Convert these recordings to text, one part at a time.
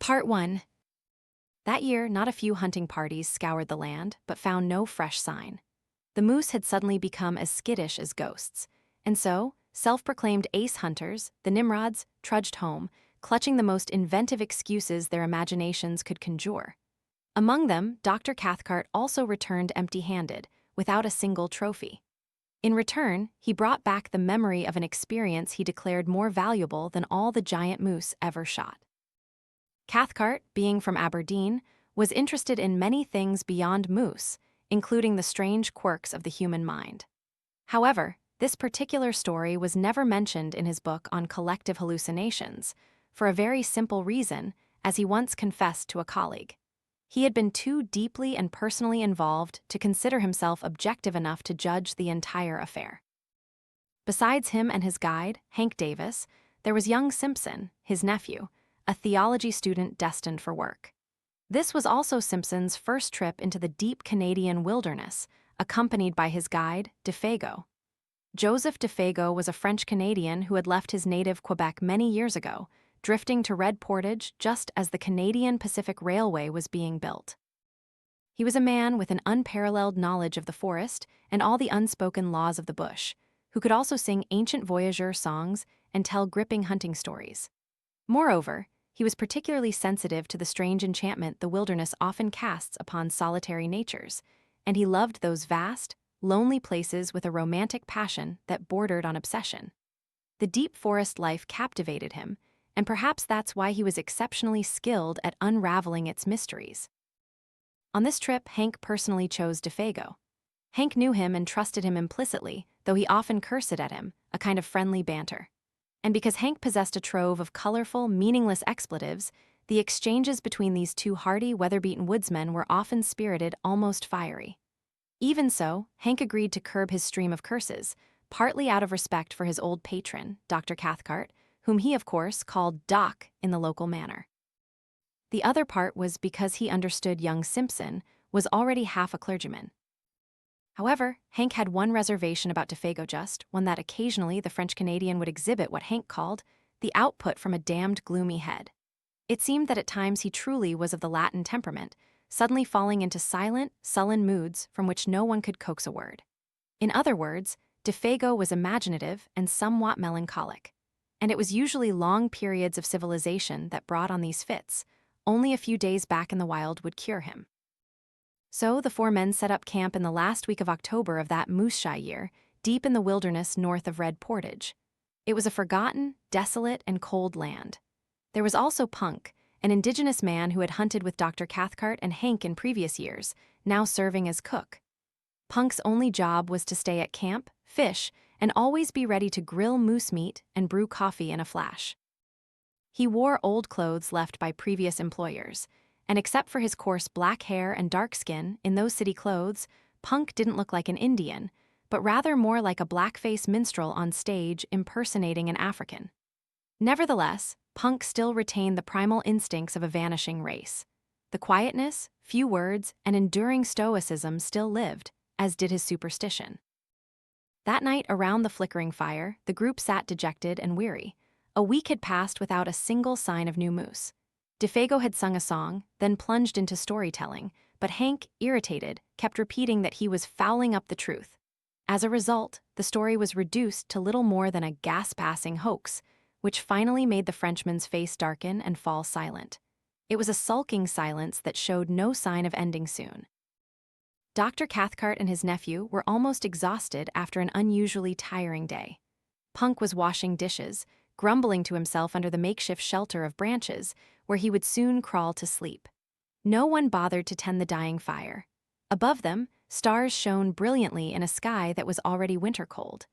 Part 1. That year, not a few hunting parties scoured the land, but found no fresh sign. The moose had suddenly become as skittish as ghosts, and so, self-proclaimed ace hunters, the Nimrods, trudged home, clutching the most inventive excuses their imaginations could conjure. Among them, Dr. Cathcart also returned empty-handed, without a single trophy. In return, he brought back the memory of an experience he declared more valuable than all the giant moose ever shot. Cathcart, being from Aberdeen, was interested in many things beyond moose, including the strange quirks of the human mind. However, this particular story was never mentioned in his book on collective hallucinations, for a very simple reason, as he once confessed to a colleague. He had been too deeply and personally involved to consider himself objective enough to judge the entire affair. Besides him and his guide, Hank Davis, there was young Simpson, his nephew, a theology student destined for work. This was also Simpson's first trip into the deep Canadian wilderness, accompanied by his guide, Defago. Joseph Defago was a French-Canadian who had left his native Quebec many years ago, drifting to Red Portage just as the Canadian Pacific Railway was being built. He was a man with an unparalleled knowledge of the forest and all the unspoken laws of the bush, who could also sing ancient voyageur songs and tell gripping hunting stories. Moreover, he was particularly sensitive to the strange enchantment the wilderness often casts upon solitary natures, and he loved those vast, lonely places with a romantic passion that bordered on obsession. The deep forest life captivated him, and perhaps that's why he was exceptionally skilled at unraveling its mysteries. On this trip, Hank personally chose Defago. Hank knew him and trusted him implicitly, though he often cursed at him, a kind of friendly banter. And because Hank possessed a trove of colorful, meaningless expletives, the exchanges between these two hardy, weather-beaten woodsmen were often spirited, almost fiery. Even so, Hank agreed to curb his stream of curses, partly out of respect for his old patron, Dr. Cathcart, whom he, of course, called Doc in the local manner. The other part was because he understood young Simpson was already half a clergyman. However, Hank had one reservation about Defago, just one that occasionally the French-Canadian would exhibit what Hank called the output from a damned gloomy head. It seemed that at times he truly was of the Latin temperament, suddenly falling into silent, sullen moods from which no one could coax a word. In other words, Defago was imaginative and somewhat melancholic, and it was usually long periods of civilization that brought on these fits. Only a few days back in the wild would cure him. So the four men set up camp in the last week of October of that moose-shy year, deep in the wilderness north of Red Portage. It was a forgotten, desolate, and cold land. There was also Punk, an indigenous man who had hunted with Dr. Cathcart and Hank in previous years, now serving as cook. Punk's only job was to stay at camp, fish, and always be ready to grill moose meat and brew coffee in a flash. He wore old clothes left by previous employers, and except for his coarse black hair and dark skin in those city clothes, Punk didn't look like an Indian, but rather more like a blackface minstrel on stage impersonating an African. Nevertheless, Punk still retained the primal instincts of a vanishing race. The quietness, few words, and enduring stoicism still lived, as did his superstition. That night, around the flickering fire, the group sat dejected and weary. A week had passed without a single sign of new moose. Defago had sung a song, then plunged into storytelling, but Hank, irritated, kept repeating that he was fouling up the truth. As a result, the story was reduced to little more than a gas-passing hoax, which finally made the Frenchman's face darken and fall silent. It was a sulking silence that showed no sign of ending soon. Dr. Cathcart and his nephew were almost exhausted after an unusually tiring day. Punk was washing dishes, grumbling to himself under the makeshift shelter of branches, where he would soon crawl to sleep. No one bothered to tend the dying fire. Above them, stars shone brilliantly in a sky that was already winter cold.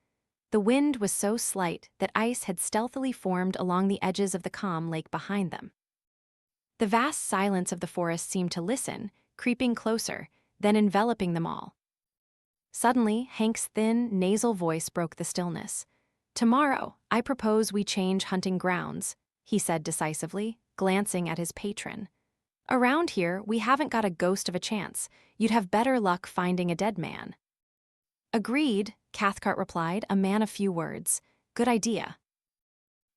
The wind was so slight that ice had stealthily formed along the edges of the calm lake behind them. The vast silence of the forest seemed to listen, creeping closer, then enveloping them all. Suddenly, Hank's thin, nasal voice broke the stillness. "Tomorrow, I propose we change hunting grounds," he said decisively, glancing at his patron. "Around here, we haven't got a ghost of a chance. You'd have better luck finding a dead man." "Agreed," Cathcart replied, a man of few words. "Good idea."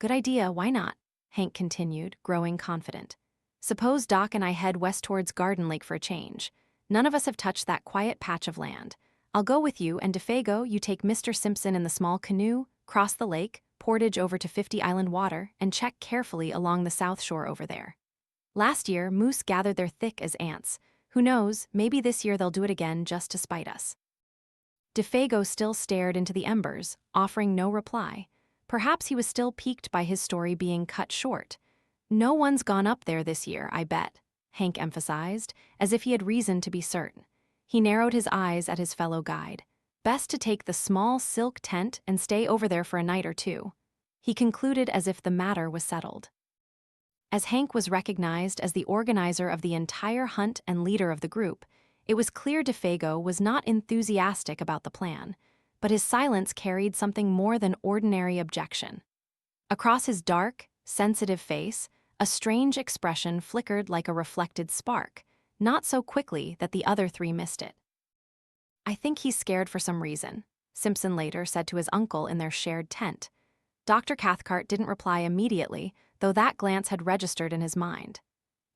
"Good idea, why not?" Hank continued, growing confident. Suppose Doc and I head west towards Garden Lake for a change. None of us have touched that quiet patch of land. I'll go with you, and Defago, you take Mr. Simpson in the small canoe, cross the lake, portage over to 50 Island Water, and check carefully along the south shore over there. Last year, moose gathered there thick as ants. Who knows, maybe this year they'll do it again just to spite us. Defago still stared into the embers, offering no reply. Perhaps he was still piqued by his story being cut short. No one's gone up there this year, I bet, Hank emphasized, as if he had reason to be certain. He narrowed his eyes at his fellow guide. Best to take the small silk tent and stay over there for a night or two. He concluded as if the matter was settled. As Hank was recognized as the organizer of the entire hunt and leader of the group, it was clear Defago was not enthusiastic about the plan, but his silence carried something more than ordinary objection. Across his dark, sensitive face, a strange expression flickered like a reflected spark, not so quickly that the other three missed it. I think he's scared for some reason, Simpson later said to his uncle in their shared tent. Dr. Cathcart didn't reply immediately, though that glance had registered in his mind.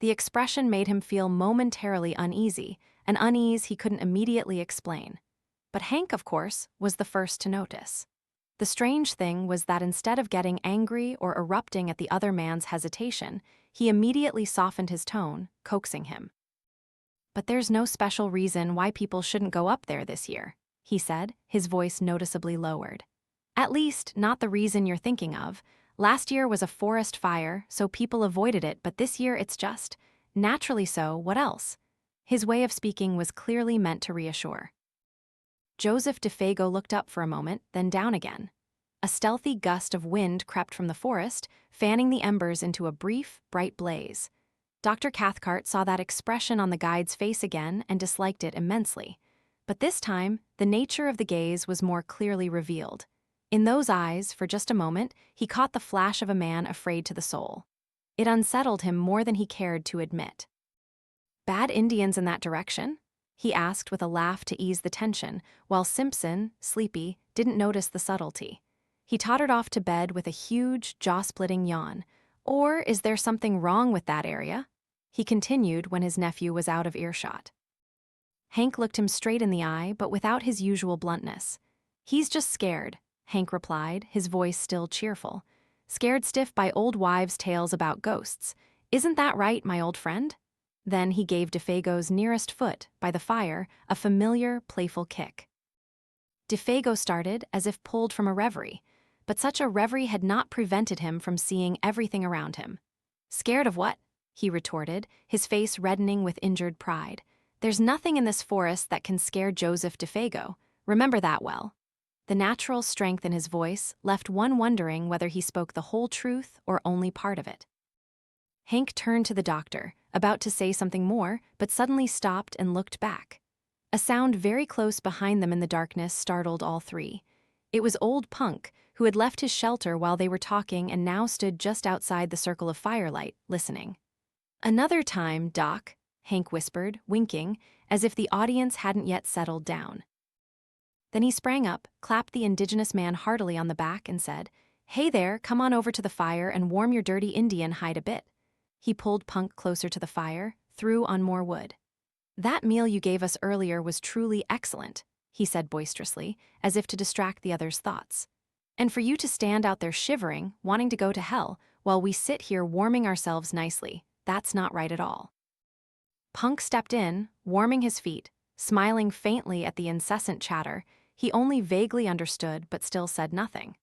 The expression made him feel momentarily uneasy, an unease he couldn't immediately explain. But Hank, of course, was the first to notice. The strange thing was that instead of getting angry or erupting at the other man's hesitation, he immediately softened his tone, coaxing him. But there's no special reason why people shouldn't go up there this year, he said, his voice noticeably lowered. At least, not the reason you're thinking of. Last year was a forest fire, so people avoided it, but this year it's just, naturally so, what else? His way of speaking was clearly meant to reassure. Joseph Defago looked up for a moment, then down again. A stealthy gust of wind crept from the forest, fanning the embers into a brief, bright blaze. Dr. Cathcart saw that expression on the guide's face again and disliked it immensely. But this time, the nature of the gaze was more clearly revealed. In those eyes, for just a moment, he caught the flash of a man afraid to the soul. It unsettled him more than he cared to admit. Bad Indians in that direction? He asked with a laugh to ease the tension, while Simpson, sleepy, didn't notice the subtlety. He tottered off to bed with a huge, jaw-splitting yawn. Or is there something wrong with that area? He continued when his nephew was out of earshot. Hank looked him straight in the eye, but without his usual bluntness. He's just scared, Hank replied, his voice still cheerful. Scared stiff by old wives' tales about ghosts. Isn't that right, my old friend? Then he gave Defago's nearest foot, by the fire, a familiar, playful kick. Defago started as if pulled from a reverie, but such a reverie had not prevented him from seeing everything around him. Scared of what? He retorted, his face reddening with injured pride. There's nothing in this forest that can scare Joseph Defago. Remember that well. The natural strength in his voice left one wondering whether he spoke the whole truth or only part of it. Hank turned to the doctor, about to say something more, but suddenly stopped and looked back. A sound very close behind them in the darkness startled all three. It was old Punk, who had left his shelter while they were talking and now stood just outside the circle of firelight, listening. Another time, Doc, Hank whispered, winking, as if the audience hadn't yet settled down. Then he sprang up, clapped the indigenous man heartily on the back, and said, Hey there, come on over to the fire and warm your dirty Indian hide a bit. He pulled Punk closer to the fire, threw on more wood. That meal you gave us earlier was truly excellent, he said boisterously, as if to distract the others' thoughts. And for you to stand out there shivering, wanting to go to hell, while we sit here warming ourselves nicely, that's not right at all. Punk stepped in, warming his feet, smiling faintly at the incessant chatter. He only vaguely understood but still said nothing.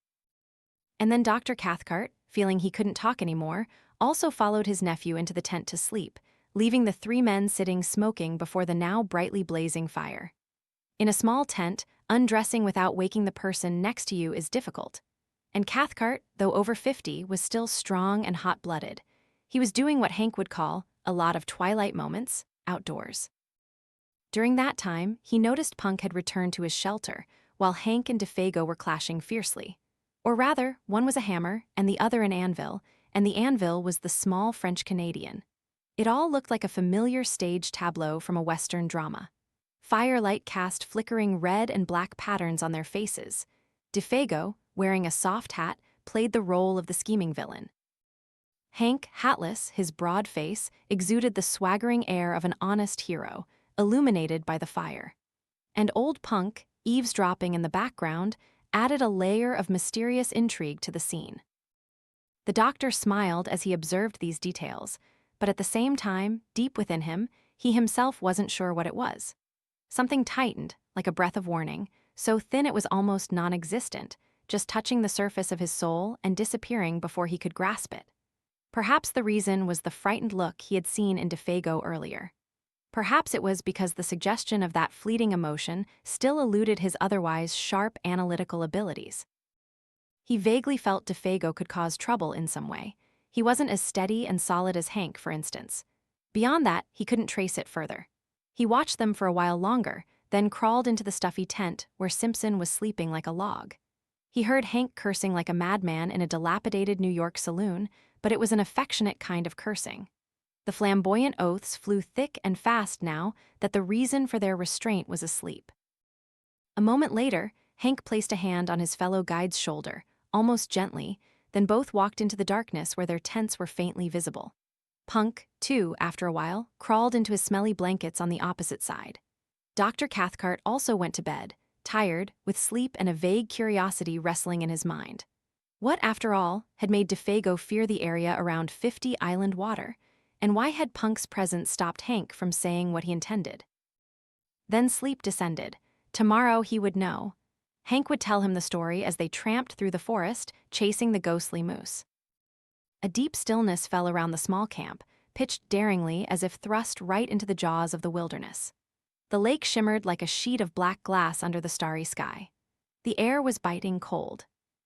And then Dr. Cathcart, feeling he couldn't talk anymore, also followed his nephew into the tent to sleep, leaving the three men sitting smoking before the now brightly blazing fire. In a small tent, undressing without waking the person next to you is difficult. And Cathcart, though over 50, was still strong and hot-blooded. He was doing what Hank would call a lot of twilight moments outdoors. During that time, he noticed Punk had returned to his shelter, while Hank and Defago were clashing fiercely. Or rather, one was a hammer and the other an anvil, and the anvil was the small French-Canadian. It all looked like a familiar stage tableau from a Western drama. Firelight cast flickering red and black patterns on their faces. Defago, wearing a soft hat, played the role of the scheming villain. Hank, hatless, his broad face, exuded the swaggering air of an honest hero, illuminated by the fire. And old Punk, eavesdropping in the background, added a layer of mysterious intrigue to the scene. The doctor smiled as he observed these details, but at the same time, deep within him, he himself wasn't sure what it was. Something tightened, like a breath of warning, so thin it was almost non-existent, just touching the surface of his soul and disappearing before he could grasp it. Perhaps the reason was the frightened look he had seen in Defago earlier. Perhaps it was because the suggestion of that fleeting emotion still eluded his otherwise sharp analytical abilities. He vaguely felt Defago could cause trouble in some way. He wasn't as steady and solid as Hank, for instance. Beyond that, he couldn't trace it further. He watched them for a while longer, then crawled into the stuffy tent where Simpson was sleeping like a log. He heard Hank cursing like a madman in a dilapidated New York saloon, but it was an affectionate kind of cursing. The flamboyant oaths flew thick and fast now that the reason for their restraint was asleep. A moment later, Hank placed a hand on his fellow guide's shoulder, almost gently, then both walked into the darkness where their tents were faintly visible. Punk, too, after a while, crawled into his smelly blankets on the opposite side. Dr. Cathcart also went to bed, tired, with sleep and a vague curiosity wrestling in his mind. What, after all, had made Defago fear the area around 50 Island Water, and why had Punk's presence stopped Hank from saying what he intended? Then sleep descended. Tomorrow he would know. Hank would tell him the story as they tramped through the forest, chasing the ghostly moose. A deep stillness fell around the small camp, pitched daringly as if thrust right into the jaws of the wilderness. The lake shimmered like a sheet of black glass under the starry sky. The air was biting cold.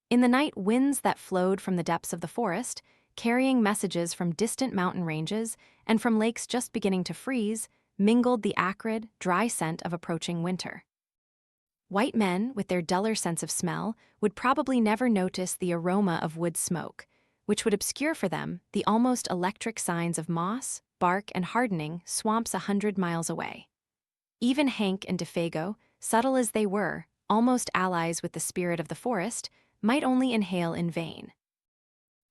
In the night, winds that flowed from the depths of the forest, carrying messages from distant mountain ranges and from lakes just beginning to freeze, mingled the acrid, dry scent of approaching winter. White men, with their duller sense of smell, would probably never notice the aroma of wood smoke, which would obscure for them the almost electric signs of moss, bark, and hardening swamps 100 miles away. Even Hank and Defago, subtle as they were, almost allies with the spirit of the forest, might only inhale in vain.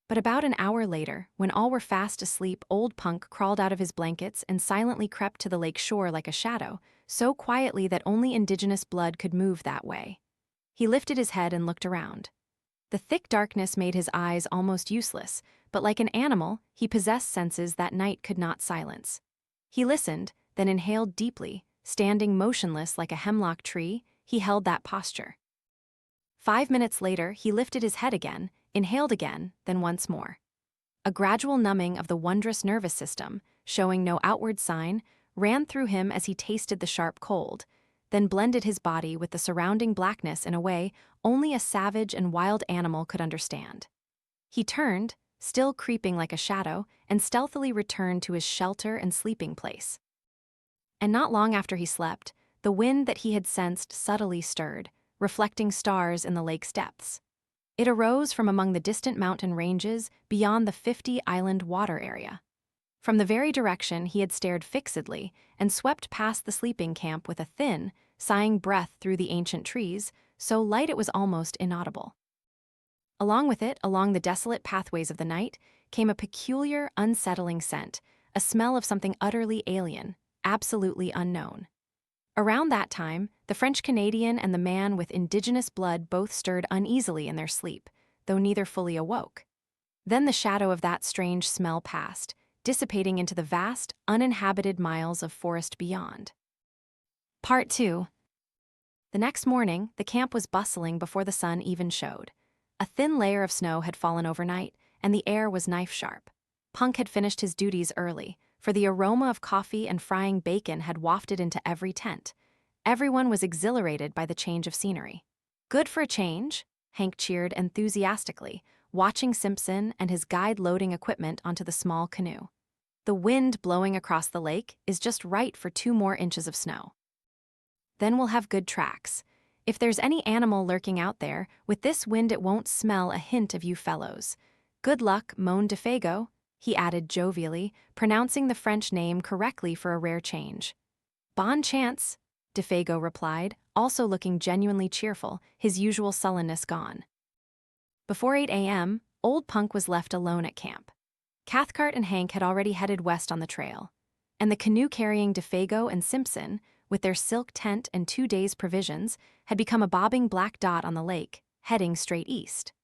But about an hour later, when all were fast asleep, old Punk crawled out of his blankets and silently crept to the lake shore like a shadow, so quietly that only indigenous blood could move that way. He lifted his head and looked around. The thick darkness made his eyes almost useless, but like an animal, he possessed senses that night could not silence. He listened, then inhaled deeply, standing motionless like a hemlock tree. He held that posture. 5 minutes later, he lifted his head again, inhaled again, then once more. A gradual numbing of the wondrous nervous system, showing no outward sign, ran through him as he tasted the sharp cold, then blended his body with the surrounding blackness in a way only a savage and wild animal could understand. He turned, still creeping like a shadow, and stealthily returned to his shelter and sleeping place. And not long after he slept, the wind that he had sensed subtly stirred, reflecting stars in the lake's depths. It arose from among the distant mountain ranges beyond the 50 Island Water area. From the very direction he had stared fixedly and swept past the sleeping camp with a thin, sighing breath through the ancient trees, so light it was almost inaudible. Along with it, along the desolate pathways of the night, came a peculiar, unsettling scent, a smell of something utterly alien, absolutely unknown. Around that time, the French-Canadian and the man with indigenous blood both stirred uneasily in their sleep, though neither fully awoke. Then the shadow of that strange smell passed, dissipating into the vast, uninhabited miles of forest beyond. Part 2. The next morning, the camp was bustling before the sun even showed. A thin layer of snow had fallen overnight, and the air was knife-sharp. Punk had finished his duties early, for the aroma of coffee and frying bacon had wafted into every tent. Everyone was exhilarated by the change of scenery. Good for a change, Hank cheered enthusiastically, watching Simpson and his guide loading equipment onto the small canoe. The wind blowing across the lake is just right for 2 more inches of snow. Then we'll have good tracks. If there's any animal lurking out there, with this wind it won't smell a hint of you fellows. Good luck, moaned Defago, he added jovially, pronouncing the French name correctly for a rare change. Bon chance, Defago replied, also looking genuinely cheerful, his usual sullenness gone. Before 8 a.m., old Punk was left alone at camp. Cathcart and Hank had already headed west on the trail, and the canoe carrying Defago and Simpson, with their silk tent and 2 days' provisions, had become a bobbing black dot on the lake, heading straight east.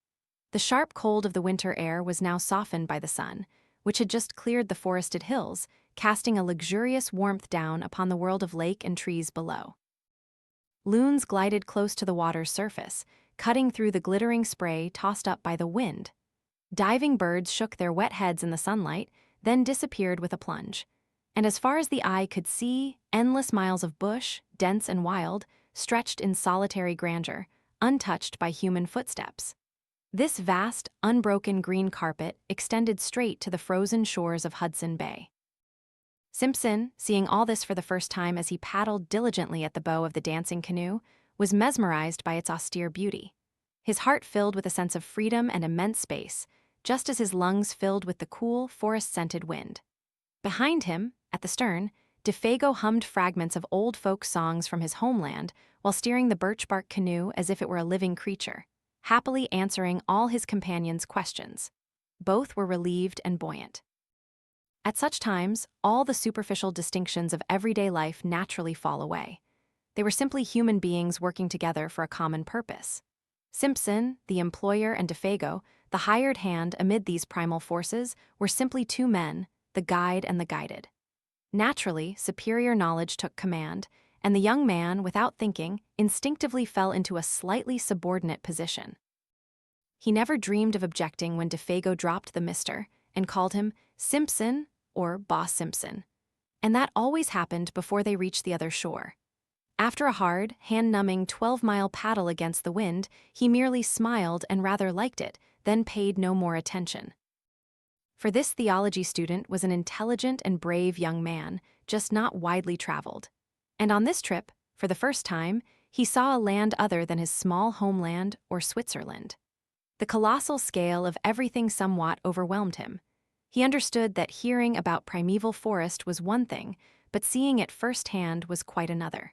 The sharp cold of the winter air was now softened by the sun, which had just cleared the forested hills, casting a luxurious warmth down upon the world of lake and trees below. Loons glided close to the water's surface, cutting through the glittering spray tossed up by the wind. Diving birds shook their wet heads in the sunlight, then disappeared with a plunge. And as far as the eye could see, endless miles of bush, dense and wild, stretched in solitary grandeur, untouched by human footsteps. This vast, unbroken green carpet extended straight to the frozen shores of Hudson Bay. Simpson, seeing all this for the first time as he paddled diligently at the bow of the dancing canoe, was mesmerized by its austere beauty. His heart filled with a sense of freedom and immense space, just as his lungs filled with the cool, forest-scented wind. Behind him, at the stern, Defago hummed fragments of old folk songs from his homeland while steering the birch-bark canoe as if it were a living creature, happily answering all his companions' questions. Both were relieved and buoyant. At such times, all the superficial distinctions of everyday life naturally fall away. They were simply human beings working together for a common purpose. Simpson, the employer, and Defago, the hired hand amid these primal forces, were simply two men, the guide and the guided. Naturally, superior knowledge took command, and the young man, without thinking, instinctively fell into a slightly subordinate position. He never dreamed of objecting when Defago dropped the Mr. and called him Simpson or Boss Simpson, and that always happened before they reached the other shore. After a hard, hand-numbing 12-mile paddle against the wind, he merely smiled and rather liked it, then paid no more attention. For this theology student was an intelligent and brave young man, just not widely traveled. And on this trip, for the first time, he saw a land other than his small homeland or Switzerland. The colossal scale of everything somewhat overwhelmed him. He understood that hearing about primeval forest was one thing, but seeing it firsthand was quite another.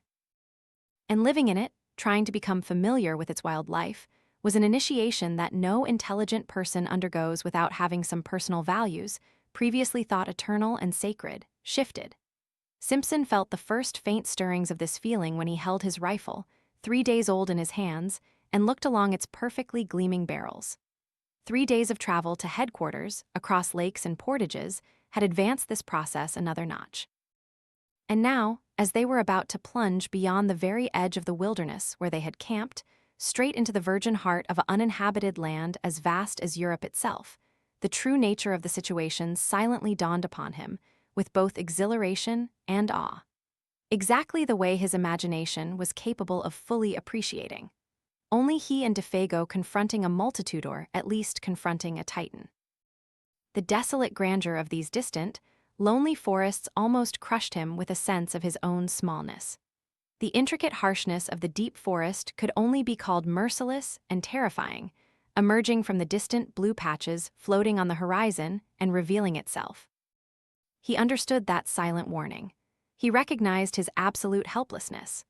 And living in it, trying to become familiar with its wildlife, was an initiation that no intelligent person undergoes without having some personal values, previously thought eternal and sacred, shifted. Simpson felt the first faint stirrings of this feeling when he held his rifle, 3 days old in his hands, and looked along its perfectly gleaming barrels. 3 days of travel to headquarters, across lakes and portages, had advanced this process another notch. And now, as they were about to plunge beyond the very edge of the wilderness where they had camped, straight into the virgin heart of an uninhabited land as vast as Europe itself, the true nature of the situation silently dawned upon him, with both exhilaration and awe. Exactly the way his imagination was capable of fully appreciating. Only he and Defago confronting a multitude, or at least confronting a titan. The desolate grandeur of these distant, lonely forests almost crushed him with a sense of his own smallness. The intricate harshness of the deep forest could only be called merciless and terrifying, emerging from the distant blue patches floating on the horizon and revealing itself. He understood that silent warning. He recognized his absolute helplessness.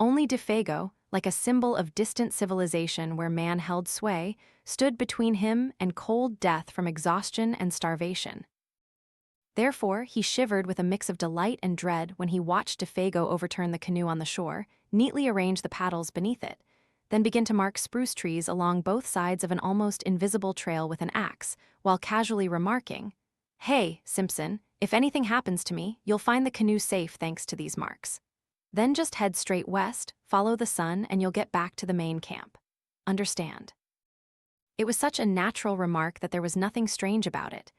Only Defago, like a symbol of distant civilization where man held sway, stood between him and cold death from exhaustion and starvation. Therefore, he shivered with a mix of delight and dread when he watched Defago overturn the canoe on the shore, neatly arrange the paddles beneath it, then begin to mark spruce trees along both sides of an almost invisible trail with an axe, while casually remarking, "Hey, Simpson, if anything happens to me, you'll find the canoe safe thanks to these marks. Then just head straight west, follow the sun, and you'll get back to the main camp. Understand?" It was such a natural remark that there was nothing strange about it,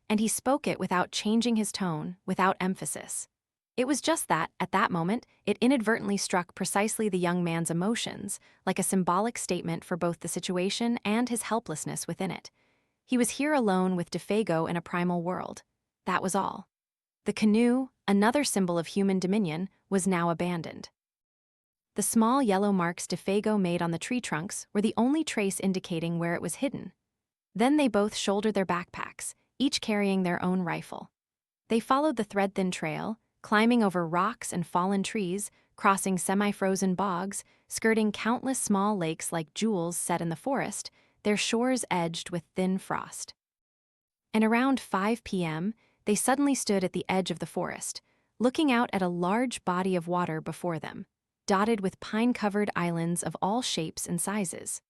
and he spoke it without changing his tone, without emphasis. It was just that, at that moment, it inadvertently struck precisely the young man's emotions, like a symbolic statement for both the situation and his helplessness within it. He was here alone with Defago in a primal world. That was all. The canoe, another symbol of human dominion, was now abandoned. The small yellow marks Defago made on the tree trunks were the only trace indicating where it was hidden. Then they both shouldered their backpacks, each carrying their own rifle. They followed the thread-thin trail, climbing over rocks and fallen trees, crossing semi-frozen bogs, skirting countless small lakes like jewels set in the forest, their shores edged with thin frost. And around 5 p.m., they suddenly stood at the edge of the forest, looking out at a large body of water before them, dotted with pine-covered islands of all shapes and sizes.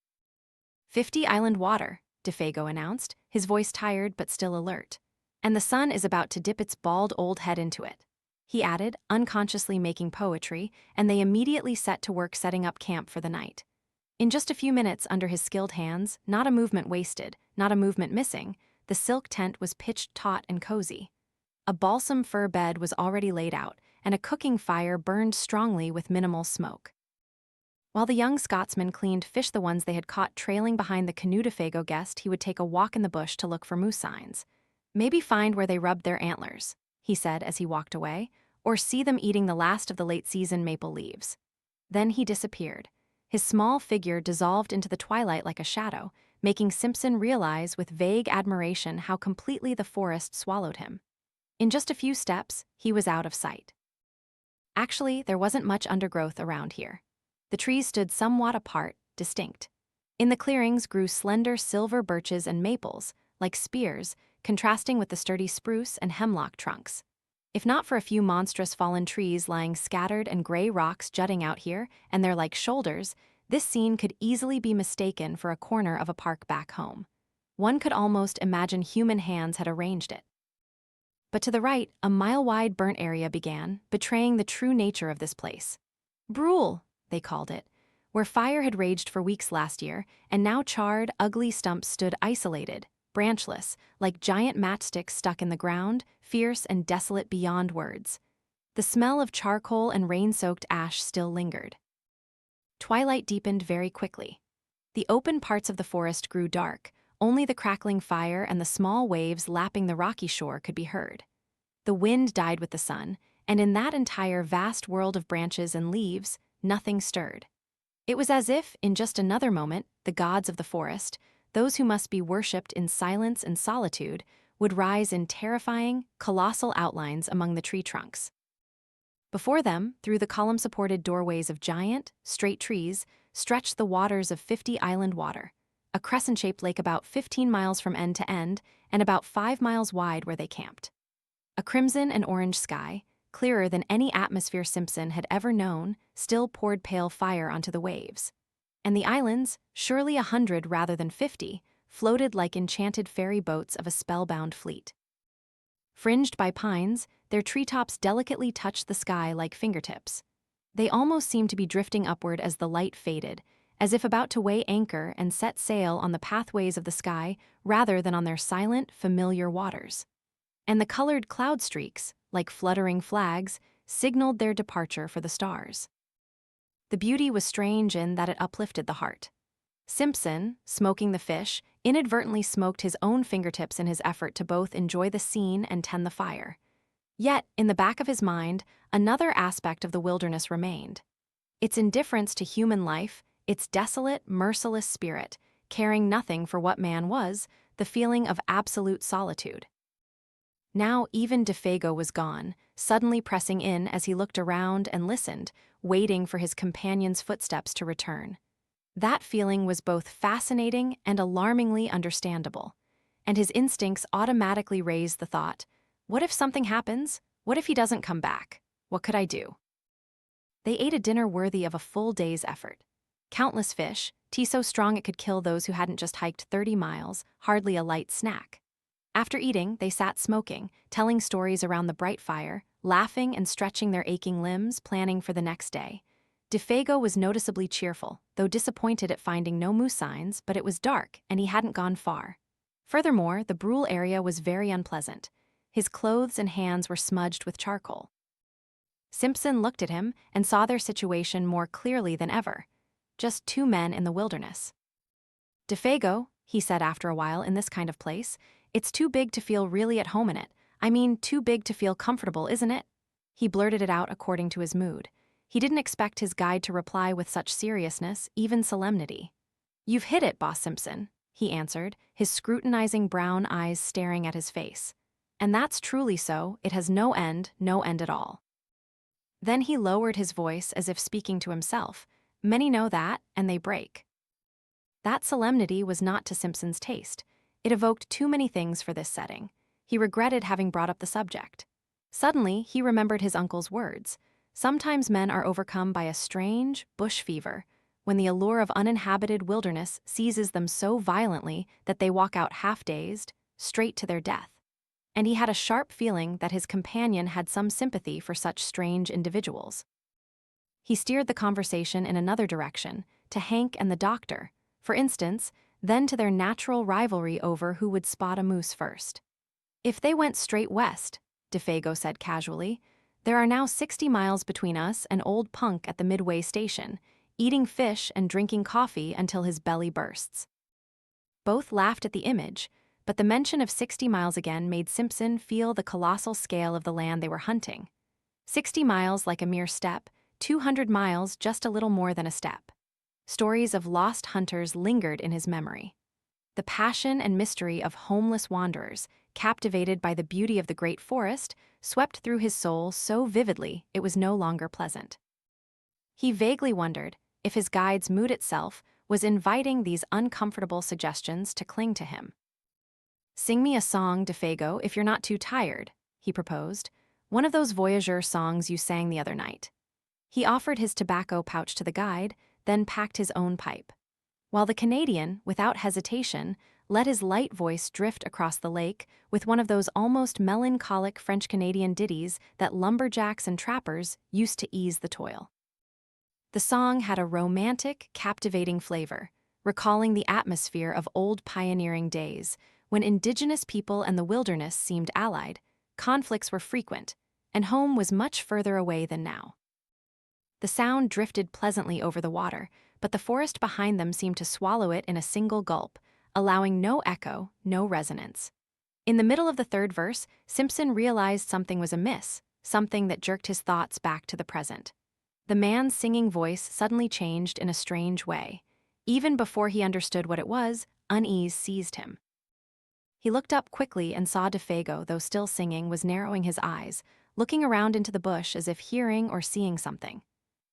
50 island water, Defago announced, his voice tired but still alert. And the sun is about to dip its bald old head into it. He added, unconsciously making poetry, and they immediately set to work setting up camp for the night. In just a few minutes under his skilled hands, not a movement wasted, not a movement missing, the silk tent was pitched taut and cozy. A balsam fir bed was already laid out, and a cooking fire burned strongly with minimal smoke. While the young Scotsman cleaned fish the ones they had caught trailing behind the canoe Defago guessed he would take a walk in the bush to look for moose signs. Maybe find where they rubbed their antlers, he said as he walked away, or see them eating the last of the late-season maple leaves. Then he disappeared. His small figure dissolved into the twilight like a shadow, making Simpson realize with vague admiration how completely the forest swallowed him. In just a few steps, he was out of sight. Actually, there wasn't much undergrowth around here. The trees stood somewhat apart, distinct. In the clearings grew slender silver birches and maples, like spears, contrasting with the sturdy spruce and hemlock trunks. If not for a few monstrous fallen trees lying scattered and gray rocks jutting out here, and their like shoulders, this scene could easily be mistaken for a corner of a park back home. One could almost imagine human hands had arranged it. But to the right, a mile-wide burnt area began, betraying the true nature of this place. Brule, they called it, where fire had raged for weeks last year, and now charred, ugly stumps stood isolated, branchless, like giant matchsticks stuck in the ground, fierce and desolate beyond words. The smell of charcoal and rain-soaked ash still lingered. Twilight deepened very quickly. The open parts of the forest grew dark, only the crackling fire and the small waves lapping the rocky shore could be heard. The wind died with the sun, and in that entire vast world of branches and leaves, nothing stirred. It was as if, in just another moment, the gods of the forest, those who must be worshipped in silence and solitude, would rise in terrifying, colossal outlines among the tree trunks. Before them, through the column-supported doorways of giant, straight trees, stretched the waters of 50 island water, a crescent-shaped lake about 15 miles from end to end and about 5 miles wide where they camped. A crimson and orange sky, clearer than any atmosphere Simpson had ever known, still poured pale fire onto the waves. And the islands, surely 100 rather than 50, floated like enchanted ferry boats of a spellbound fleet. Fringed by pines, their treetops delicately touched the sky like fingertips. They almost seemed to be drifting upward as the light faded, as if about to weigh anchor and set sail on the pathways of the sky rather than on their silent, familiar waters. And the colored cloud streaks, like fluttering flags, signaled their departure for the stars. The beauty was strange in that it uplifted the heart. Simpson, smoking the fish, inadvertently smoked his own fingertips in his effort to both enjoy the scene and tend the fire. Yet, in the back of his mind, another aspect of the wilderness remained. Its indifference to human life, its desolate, merciless spirit, caring nothing for what man was, the feeling of absolute solitude. Now even Defago was gone, suddenly pressing in as he looked around and listened, waiting for his companion's footsteps to return. That feeling was both fascinating and alarmingly understandable, and his instincts automatically raised the thought, what if something happens? What if he doesn't come back? What could I do? They ate a dinner worthy of a full day's effort. Countless fish, tea so strong it could kill those who hadn't just hiked 30 miles, hardly a light snack. After eating, they sat smoking, telling stories around the bright fire, laughing and stretching their aching limbs, planning for the next day. Defago was noticeably cheerful, though disappointed at finding no moose signs, but it was dark and he hadn't gone far. Furthermore, the Brule area was very unpleasant. His clothes and hands were smudged with charcoal. Simpson looked at him and saw their situation more clearly than ever. Just two men in the wilderness. Defago, he said after a while, in this kind of place, it's too big to feel really at home in it. I mean, too big to feel comfortable, isn't it? He blurted it out according to his mood. He didn't expect his guide to reply with such seriousness, even solemnity. You've hit it, Boss Simpson, he answered, his scrutinizing brown eyes staring at his face. And that's truly so, it has no end at all. Then he lowered his voice as if speaking to himself. Many know that, and they break. That solemnity was not to Simpson's taste. It evoked too many things for this setting. He regretted having brought up the subject. Suddenly, he remembered his uncle's words. Sometimes men are overcome by a strange bush fever, when the allure of uninhabited wilderness seizes them so violently that they walk out half-dazed, straight to their death. And he had a sharp feeling that his companion had some sympathy for such strange individuals. He steered the conversation in another direction, to Hank and the doctor, for instance, then to their natural rivalry over who would spot a moose first. If they went straight west, Defago said casually, there are now 60 miles between us and old Punk at the Midway station, eating fish and drinking coffee until his belly bursts. Both laughed at the image, but the mention of 60 miles again made Simpson feel the colossal scale of the land they were hunting. 60 miles like a mere step, 200 miles just a little more than a step. Stories of lost hunters lingered in his memory. The passion and mystery of homeless wanderers, captivated by the beauty of the great forest, swept through his soul so vividly it was no longer pleasant. He vaguely wondered if his guide's mood itself was inviting these uncomfortable suggestions to cling to him. "Sing me a song, Defago, if you're not too tired," he proposed, "one of those voyageur songs you sang the other night." He offered his tobacco pouch to the guide, then packed his own pipe. While the Canadian, without hesitation, let his light voice drift across the lake with one of those almost melancholic French-Canadian ditties that lumberjacks and trappers used to ease the toil. The song had a romantic, captivating flavor, recalling the atmosphere of old pioneering days, when indigenous people and the wilderness seemed allied, conflicts were frequent, and home was much further away than now. The sound drifted pleasantly over the water, but the forest behind them seemed to swallow it in a single gulp, allowing no echo, no resonance. In the middle of the third verse, Simpson realized something was amiss, something that jerked his thoughts back to the present. The man's singing voice suddenly changed in a strange way. Even before he understood what it was, unease seized him. He looked up quickly and saw Defago, though still singing, was narrowing his eyes, looking around into the bush as if hearing or seeing something.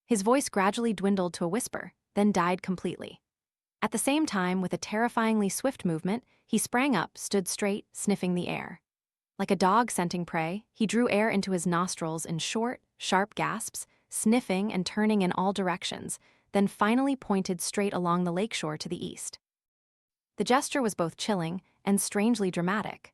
His voice gradually dwindled to a whisper, then died completely. At the same time, with a terrifyingly swift movement, he sprang up, stood straight, sniffing the air. Like a dog scenting prey, he drew air into his nostrils in short, sharp gasps, sniffing and turning in all directions, then finally pointed straight along the lakeshore to the east. The gesture was both chilling and strangely dramatic.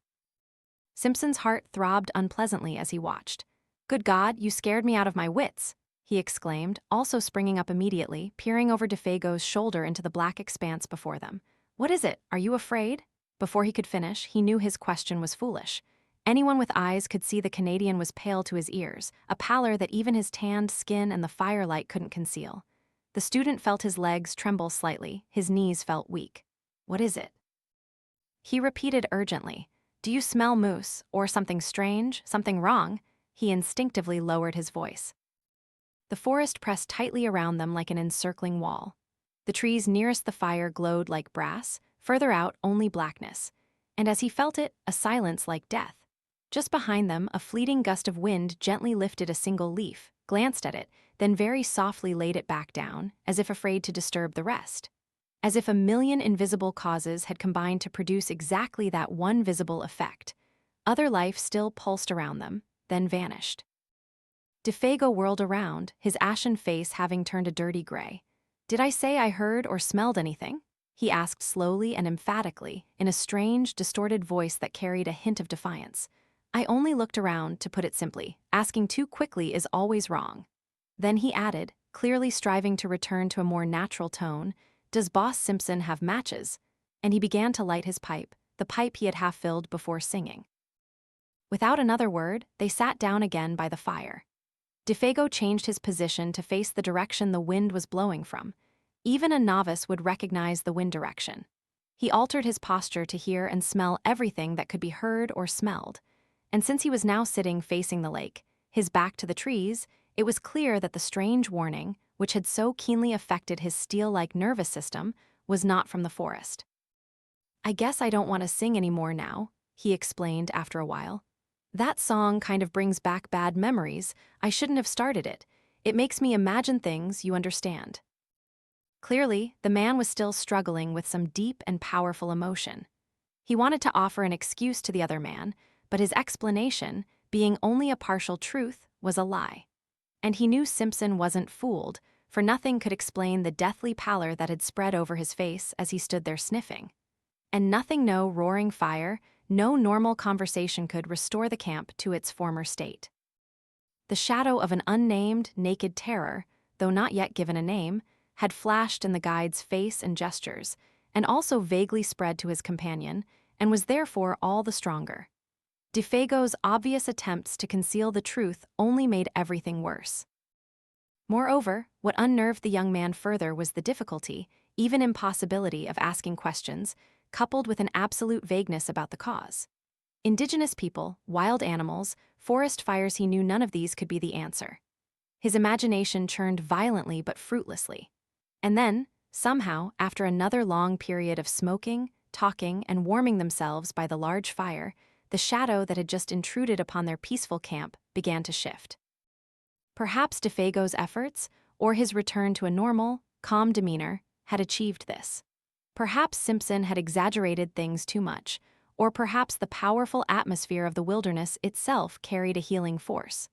Simpson's heart throbbed unpleasantly as he watched. "Good God, you scared me out of my wits," he exclaimed, also springing up immediately, peering over Defago's shoulder into the black expanse before them. "What is it? Are you afraid?" Before he could finish, he knew his question was foolish. Anyone with eyes could see the Canadian was pale to his ears, a pallor that even his tanned skin and the firelight couldn't conceal. The student felt his legs tremble slightly, his knees felt weak. "What is it?" He repeated urgently. "Do you smell moose, or something strange, something wrong?" He instinctively lowered his voice. The forest pressed tightly around them like an encircling wall. The trees nearest the fire glowed like brass, further out only blackness. And as he felt it, a silence like death. Just behind them, a fleeting gust of wind gently lifted a single leaf, glanced at it, then very softly laid it back down, as if afraid to disturb the rest. As if a million invisible causes had combined to produce exactly that one visible effect. Other life still pulsed around them, then vanished. Defago whirled around, his ashen face having turned a dirty gray. "Did I say I heard or smelled anything?" he asked slowly and emphatically, in a strange, distorted voice that carried a hint of defiance. "I only looked around, to put it simply. Asking too quickly is always wrong." Then he added, clearly striving to return to a more natural tone, "Does Boss Simpson have matches?" And he began to light his pipe, the pipe he had half filled before singing. Without another word, they sat down again by the fire. Defago changed his position to face the direction the wind was blowing from. Even a novice would recognize the wind direction. He altered his posture to hear and smell everything that could be heard or smelled. And since he was now sitting facing the lake, his back to the trees, it was clear that the strange warning, which had so keenly affected his steel-like nervous system, was not from the forest. "I guess I don't want to sing anymore now," he explained after a while. "That song kind of brings back bad memories. I shouldn't have started it. It makes me imagine things, you understand." Clearly, the man was still struggling with some deep and powerful emotion. He wanted to offer an excuse to the other man, but his explanation, being only a partial truth, was a lie. And he knew Simpson wasn't fooled, for nothing could explain the deathly pallor that had spread over his face as he stood there sniffing. And nothing, no roaring fire, no normal conversation could restore the camp to its former state. The shadow of an unnamed, naked terror, though not yet given a name, had flashed in the guide's face and gestures, and also vaguely spread to his companion, and was therefore all the stronger. Defago's obvious attempts to conceal the truth only made everything worse. Moreover, what unnerved the young man further was the difficulty, even impossibility, of asking questions, coupled with an absolute vagueness about the cause. Indigenous people, wild animals, forest fires, he knew none of these could be the answer. His imagination churned violently but fruitlessly. And then, somehow, after another long period of smoking, talking, and warming themselves by the large fire, the shadow that had just intruded upon their peaceful camp began to shift. Perhaps Defago's efforts, or his return to a normal, calm demeanor, had achieved this. Perhaps Simpson had exaggerated things too much, or perhaps the powerful atmosphere of the wilderness itself carried a healing force.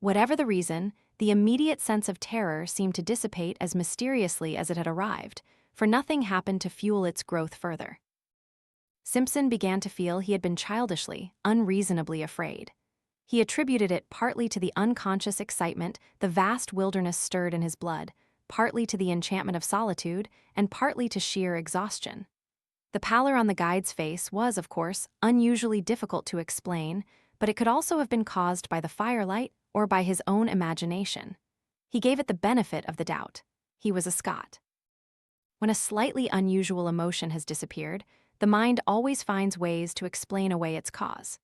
Whatever the reason, the immediate sense of terror seemed to dissipate as mysteriously as it had arrived, for nothing happened to fuel its growth further. Simpson began to feel he had been childishly, unreasonably afraid. He attributed it partly to the unconscious excitement the vast wilderness stirred in his blood, partly to the enchantment of solitude, and partly to sheer exhaustion. The pallor on the guide's face was, of course, unusually difficult to explain, but it could also have been caused by the firelight or by his own imagination. He gave it the benefit of the doubt. He was a Scot. When a slightly unusual emotion has disappeared, the mind always finds ways to explain away its cause.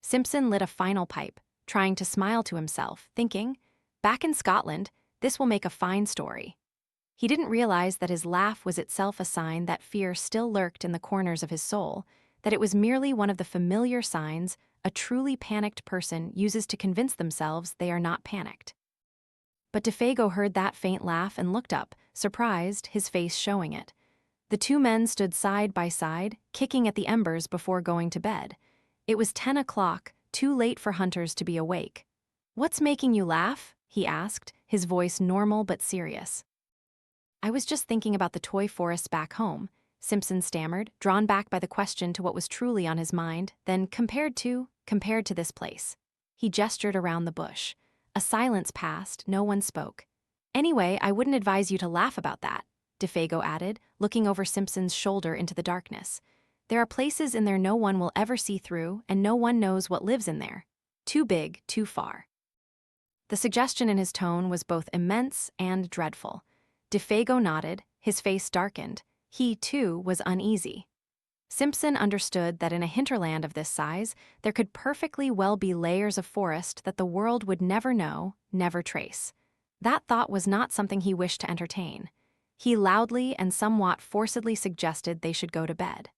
Simpson lit a final pipe, trying to smile to himself, thinking, back in Scotland, this will make a fine story. He didn't realize that his laugh was itself a sign that fear still lurked in the corners of his soul, that it was merely one of the familiar signs a truly panicked person uses to convince themselves they are not panicked. But Defago heard that faint laugh and looked up, surprised, his face showing it. The two men stood side by side, kicking at the embers before going to bed. It was 10 o'clock, too late for hunters to be awake. "What's making you laugh?" he asked, his voice normal but serious. "I was just thinking about the toy forests back home," Simpson stammered, drawn back by the question to what was truly on his mind, then compared to this place. He gestured around the bush. A silence passed, no one spoke. "Anyway, I wouldn't advise you to laugh about that," Defago added, looking over Simpson's shoulder into the darkness. "There are places in there no one will ever see through, and no one knows what lives in there. Too big, too far." The suggestion in his tone was both immense and dreadful. Defago nodded, his face darkened. He, too, was uneasy. Simpson understood that in a hinterland of this size, there could perfectly well be layers of forest that the world would never know, never trace. That thought was not something he wished to entertain. He loudly and somewhat forcedly suggested they should go to bed.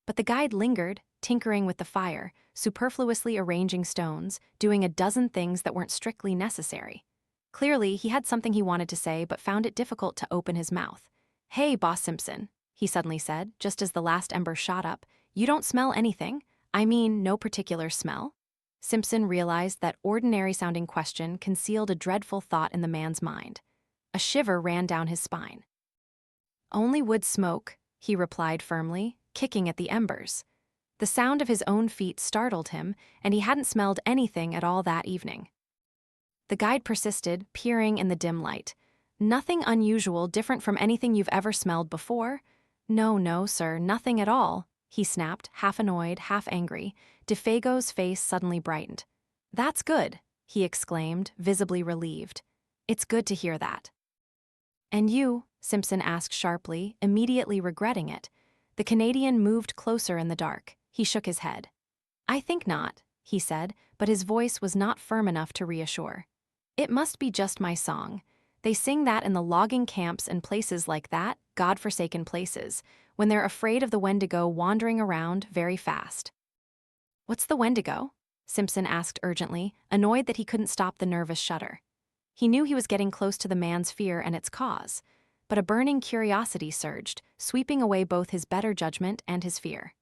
But the guide lingered, tinkering with the fire, superfluously arranging stones, doing a dozen things that weren't strictly necessary. Clearly, he had something he wanted to say but found it difficult to open his mouth. "Hey, Boss Simpson," he suddenly said, just as the last ember shot up, "you don't smell anything? I mean, no particular smell?" Simpson realized that ordinary-sounding question concealed a dreadful thought in the man's mind. A shiver ran down his spine. "Only wood smoke," he replied firmly, kicking at the embers. The sound of his own feet startled him, and he hadn't smelled anything at all that evening. The guide persisted, peering in the dim light. "Nothing unusual, different from anything you've ever smelled before?" No, sir, nothing at all," he snapped, half annoyed, half angry. Defago's face suddenly brightened. "That's good," he exclaimed, visibly relieved. "It's good to hear that." "And you?" Simpson asked sharply, immediately regretting it. The Canadian moved closer in the dark. He shook his head. "I think not," he said, but his voice was not firm enough to reassure. "It must be just my song. They sing that in the logging camps and places like that, God-forsaken places, when they're afraid of the Wendigo wandering around very fast." "What's the Wendigo?" Simpson asked urgently, annoyed that he couldn't stop the nervous shudder. He knew he was getting close to the man's fear and its cause, but a burning curiosity surged, sweeping away both his better judgment and his fear.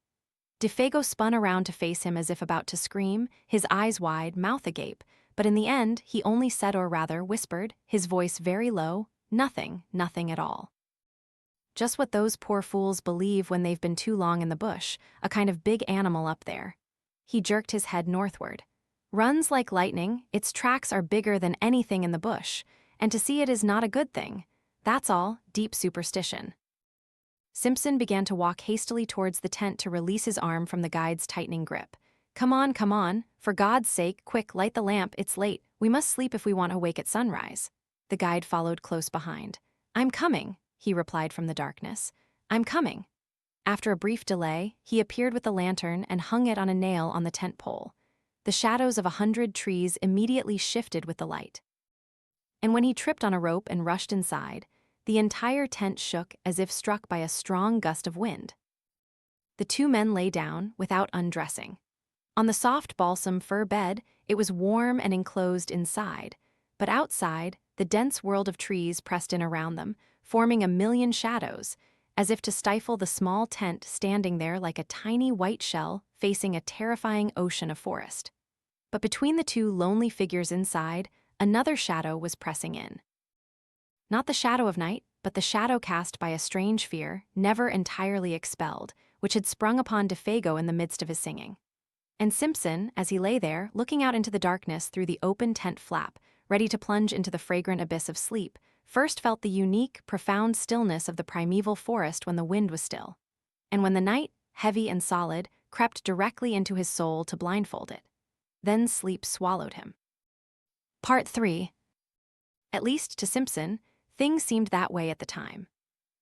Defago spun around to face him as if about to scream, his eyes wide, mouth agape, but in the end, he only said, or rather whispered, his voice very low, "Nothing, nothing at all." Just what those poor fools believe when they've been too long in the bush, a kind of big animal up there. He jerked his head northward. "Runs like lightning, its tracks are bigger than anything in the bush, and to see it is not a good thing. That's all, deep superstition." Simpson began to walk hastily towards the tent to release his arm from the guide's tightening grip. Come on, for God's sake, quick, light the lamp, it's late, we must sleep if we want to wake at sunrise." The guide followed close behind. "I'm coming," he replied from the darkness. "I'm coming." After a brief delay, he appeared with the lantern and hung it on a nail on the tent pole. The shadows of 100 trees immediately shifted with the light. And when he tripped on a rope and rushed inside, the entire tent shook as if struck by a strong gust of wind. The two men lay down without undressing. On the soft balsam fur bed, it was warm and enclosed inside, but outside, the dense world of trees pressed in around them, forming a million shadows, as if to stifle the small tent standing there like a tiny white shell facing a terrifying ocean of forest. But between the two lonely figures inside, another shadow was pressing in. Not the shadow of night, but the shadow cast by a strange fear, never entirely expelled, which had sprung upon Defago in the midst of his singing. And Simpson, as he lay there, looking out into the darkness through the open tent flap, ready to plunge into the fragrant abyss of sleep, first felt the unique, profound stillness of the primeval forest when the wind was still. And when the night, heavy and solid, crept directly into his soul to blindfold it. Then sleep swallowed him. Part 3. At least to Simpson, things seemed that way at the time.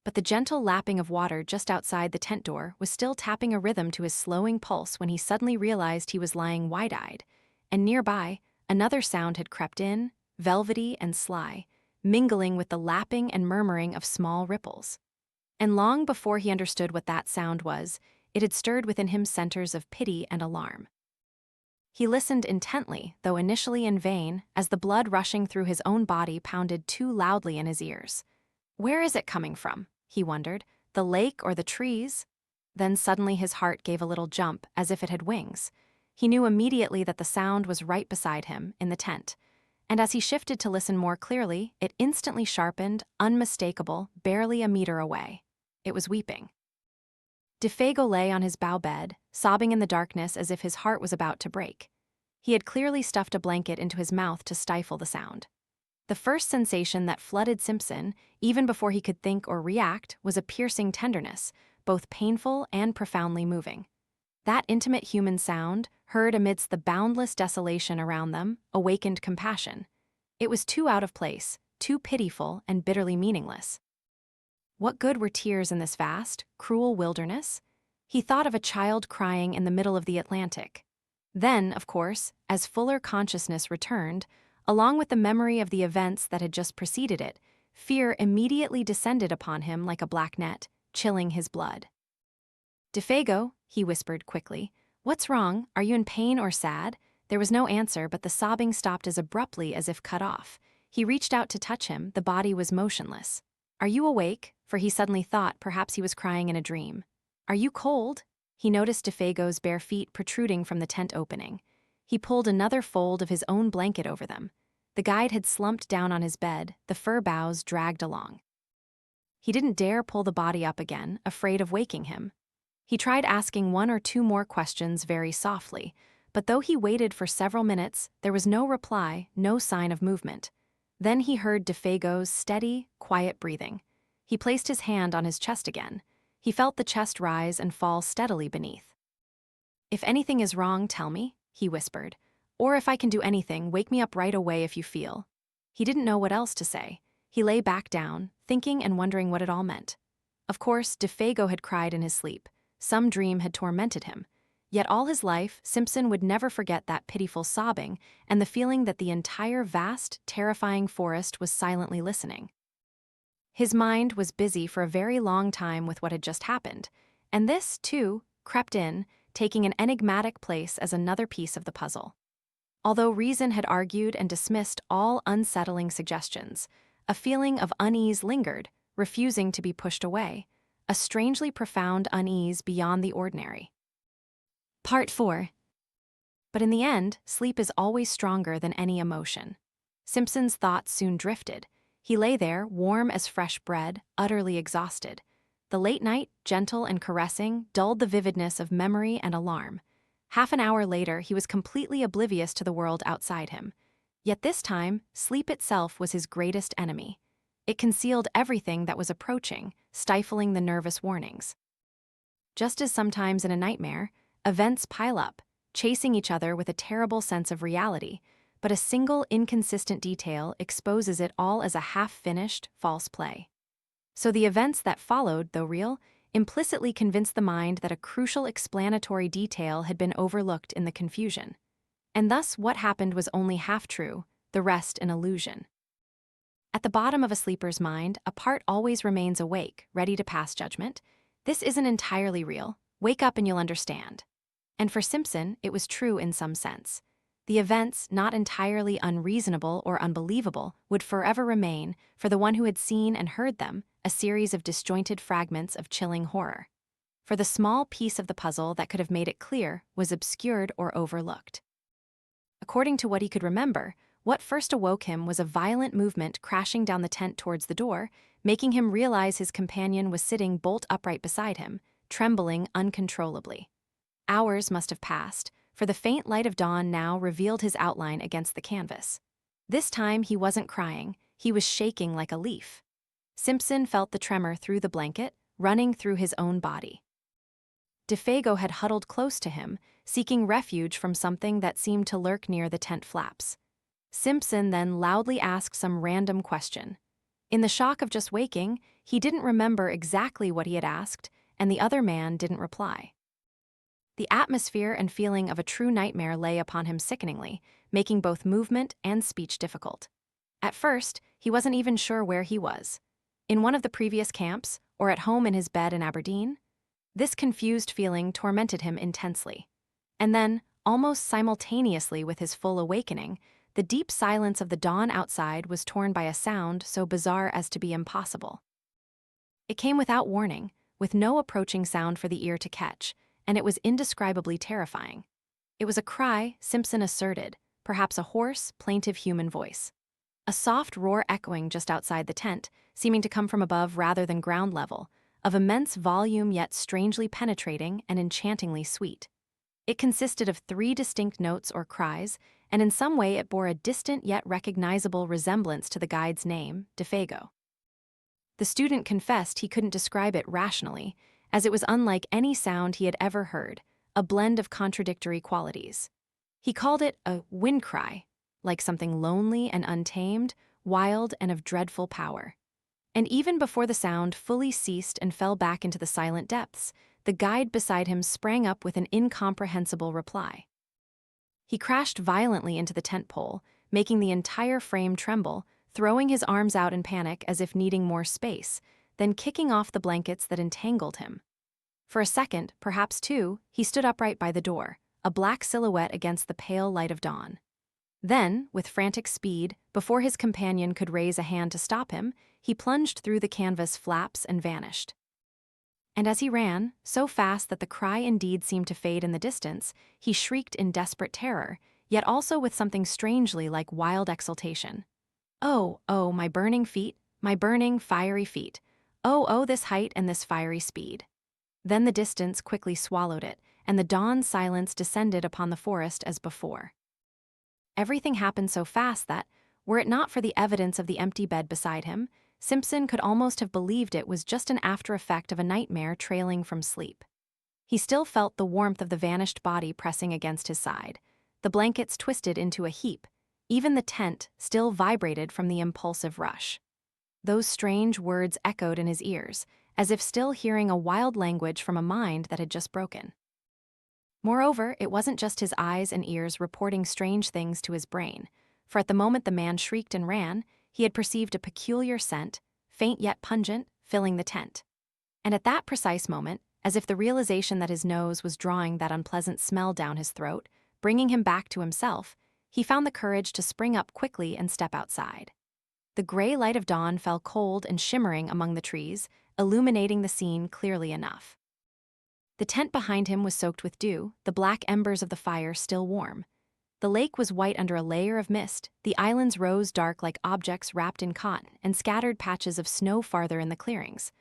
But the gentle lapping of water just outside the tent door was still tapping a rhythm to his slowing pulse when he suddenly realized he was lying wide-eyed, and nearby, another sound had crept in, velvety and sly, mingling with the lapping and murmuring of small ripples. And long before he understood what that sound was, it had stirred within him centers of pity and alarm. He listened intently, though initially in vain, as the blood rushing through his own body pounded too loudly in his ears. Where is it coming from? He wondered. The lake or the trees? Then suddenly his heart gave a little jump, as if it had wings. He knew immediately that the sound was right beside him, in the tent. And as he shifted to listen more clearly, it instantly sharpened, unmistakable, barely a meter away. It was weeping. Defago lay on his bough bed, sobbing in the darkness as if his heart was about to break. He had clearly stuffed a blanket into his mouth to stifle the sound. The first sensation that flooded Simpson, even before he could think or react, was a piercing tenderness, both painful and profoundly moving. That intimate human sound, heard amidst the boundless desolation around them, awakened compassion. It was too out of place, too pitiful and bitterly meaningless. What good were tears in this vast, cruel wilderness? He thought of a child crying in the middle of the Atlantic. Then, of course, as fuller consciousness returned, along with the memory of the events that had just preceded it, fear immediately descended upon him like a black net, chilling his blood. "Defago," he whispered quickly, "what's wrong? Are you in pain or sad?" There was no answer, but the sobbing stopped as abruptly as if cut off. He reached out to touch him, the body was motionless. "Are you awake?" For he suddenly thought perhaps he was crying in a dream. "Are you cold?" He noticed Defago's bare feet protruding from the tent opening. He pulled another fold of his own blanket over them. The guide had slumped down on his bed, the fur boughs dragged along. He didn't dare pull the body up again, afraid of waking him. He tried asking one or two more questions very softly, but though he waited for several minutes, there was no reply, no sign of movement. Then he heard Defago's steady, quiet breathing. He placed his hand on his chest again. He felt the chest rise and fall steadily beneath. "If anything is wrong, tell me," he whispered. "Or if I can do anything, wake me up right away if you feel." He didn't know what else to say. He lay back down, thinking and wondering what it all meant. Of course, Defago had cried in his sleep. Some dream had tormented him. Yet all his life, Simpson would never forget that pitiful sobbing and the feeling that the entire vast, terrifying forest was silently listening. His mind was busy for a very long time with what had just happened, and this, too, crept in, taking an enigmatic place as another piece of the puzzle. Although reason had argued and dismissed all unsettling suggestions, a feeling of unease lingered, refusing to be pushed away, a strangely profound unease beyond the ordinary. Part 4. But in the end, sleep is always stronger than any emotion. Simpson's thoughts soon drifted. He lay there, warm as fresh bread, utterly exhausted. The late night, gentle and caressing, dulled the vividness of memory and alarm. Half an hour later, he was completely oblivious to the world outside him. Yet this time, sleep itself was his greatest enemy. It concealed everything that was approaching, stifling the nervous warnings. Just as sometimes in a nightmare, events pile up, chasing each other with a terrible sense of reality, but a single inconsistent detail exposes it all as a half-finished, false play. So the events that followed, though real, implicitly convinced the mind that a crucial explanatory detail had been overlooked in the confusion. And thus what happened was only half true, the rest an illusion. At the bottom of a sleeper's mind, a part always remains awake, ready to pass judgment. This isn't entirely real. Wake up and you'll understand. And for Simpson, it was true in some sense. The events, not entirely unreasonable or unbelievable, would forever remain, for the one who had seen and heard them, a series of disjointed fragments of chilling horror. For the small piece of the puzzle that could have made it clear was obscured or overlooked. According to what he could remember, what first awoke him was a violent movement crashing down the tent towards the door, making him realize his companion was sitting bolt upright beside him, trembling uncontrollably. Hours must have passed, for the faint light of dawn now revealed his outline against the canvas. This time he wasn't crying, he was shaking like a leaf. Simpson felt the tremor through the blanket, running through his own body. Defago had huddled close to him, seeking refuge from something that seemed to lurk near the tent flaps. Simpson then loudly asked some random question. In the shock of just waking, he didn't remember exactly what he had asked, and the other man didn't reply. The atmosphere and feeling of a true nightmare lay upon him sickeningly, making both movement and speech difficult. At first, he wasn't even sure where he was. In one of the previous camps, or at home in his bed in Aberdeen? This confused feeling tormented him intensely. And then, almost simultaneously with his full awakening, the deep silence of the dawn outside was torn by a sound so bizarre as to be impossible. It came without warning, with no approaching sound for the ear to catch, and it was indescribably terrifying. It was a cry, Simpson asserted, perhaps a hoarse, plaintive human voice. A soft roar echoing just outside the tent, seeming to come from above rather than ground level, of immense volume yet strangely penetrating and enchantingly sweet. It consisted of 3 distinct notes or cries, and in some way it bore a distant yet recognizable resemblance to the guide's name, Defago. The student confessed he couldn't describe it rationally, as it was unlike any sound he had ever heard, a blend of contradictory qualities. He called it a wind cry, like something lonely and untamed, wild and of dreadful power. And even before the sound fully ceased and fell back into the silent depths, the guide beside him sprang up with an incomprehensible reply. He crashed violently into the tent pole, making the entire frame tremble, throwing his arms out in panic as if needing more space, then kicking off the blankets that entangled him. For a second, perhaps 2, he stood upright by the door, a black silhouette against the pale light of dawn. Then, with frantic speed, before his companion could raise a hand to stop him, he plunged through the canvas flaps and vanished. And as he ran, so fast that the cry indeed seemed to fade in the distance, he shrieked in desperate terror, yet also with something strangely like wild exultation. "Oh, oh, my burning feet, my burning, fiery feet. Oh, oh, this height and this fiery speed." Then the distance quickly swallowed it, and the dawn silence descended upon the forest as before. Everything happened so fast that, were it not for the evidence of the empty bed beside him, Simpson could almost have believed it was just an after-effect of a nightmare trailing from sleep. He still felt the warmth of the vanished body pressing against his side. The blankets twisted into a heap. Even the tent still vibrated from the impulsive rush. Those strange words echoed in his ears, as if still hearing a wild language from a mind that had just broken. Moreover, it wasn't just his eyes and ears reporting strange things to his brain, for at the moment the man shrieked and ran, he had perceived a peculiar scent, faint yet pungent, filling the tent. And at that precise moment, as if the realization that his nose was drawing that unpleasant smell down his throat, bringing him back to himself, he found the courage to spring up quickly and step outside. The gray light of dawn fell cold and shimmering among the trees, illuminating the scene clearly enough. The tent behind him was soaked with dew, the black embers of the fire still warm. The lake was white under a layer of mist, the islands rose dark like objects wrapped in cotton, and scattered patches of snow farther in the clearings.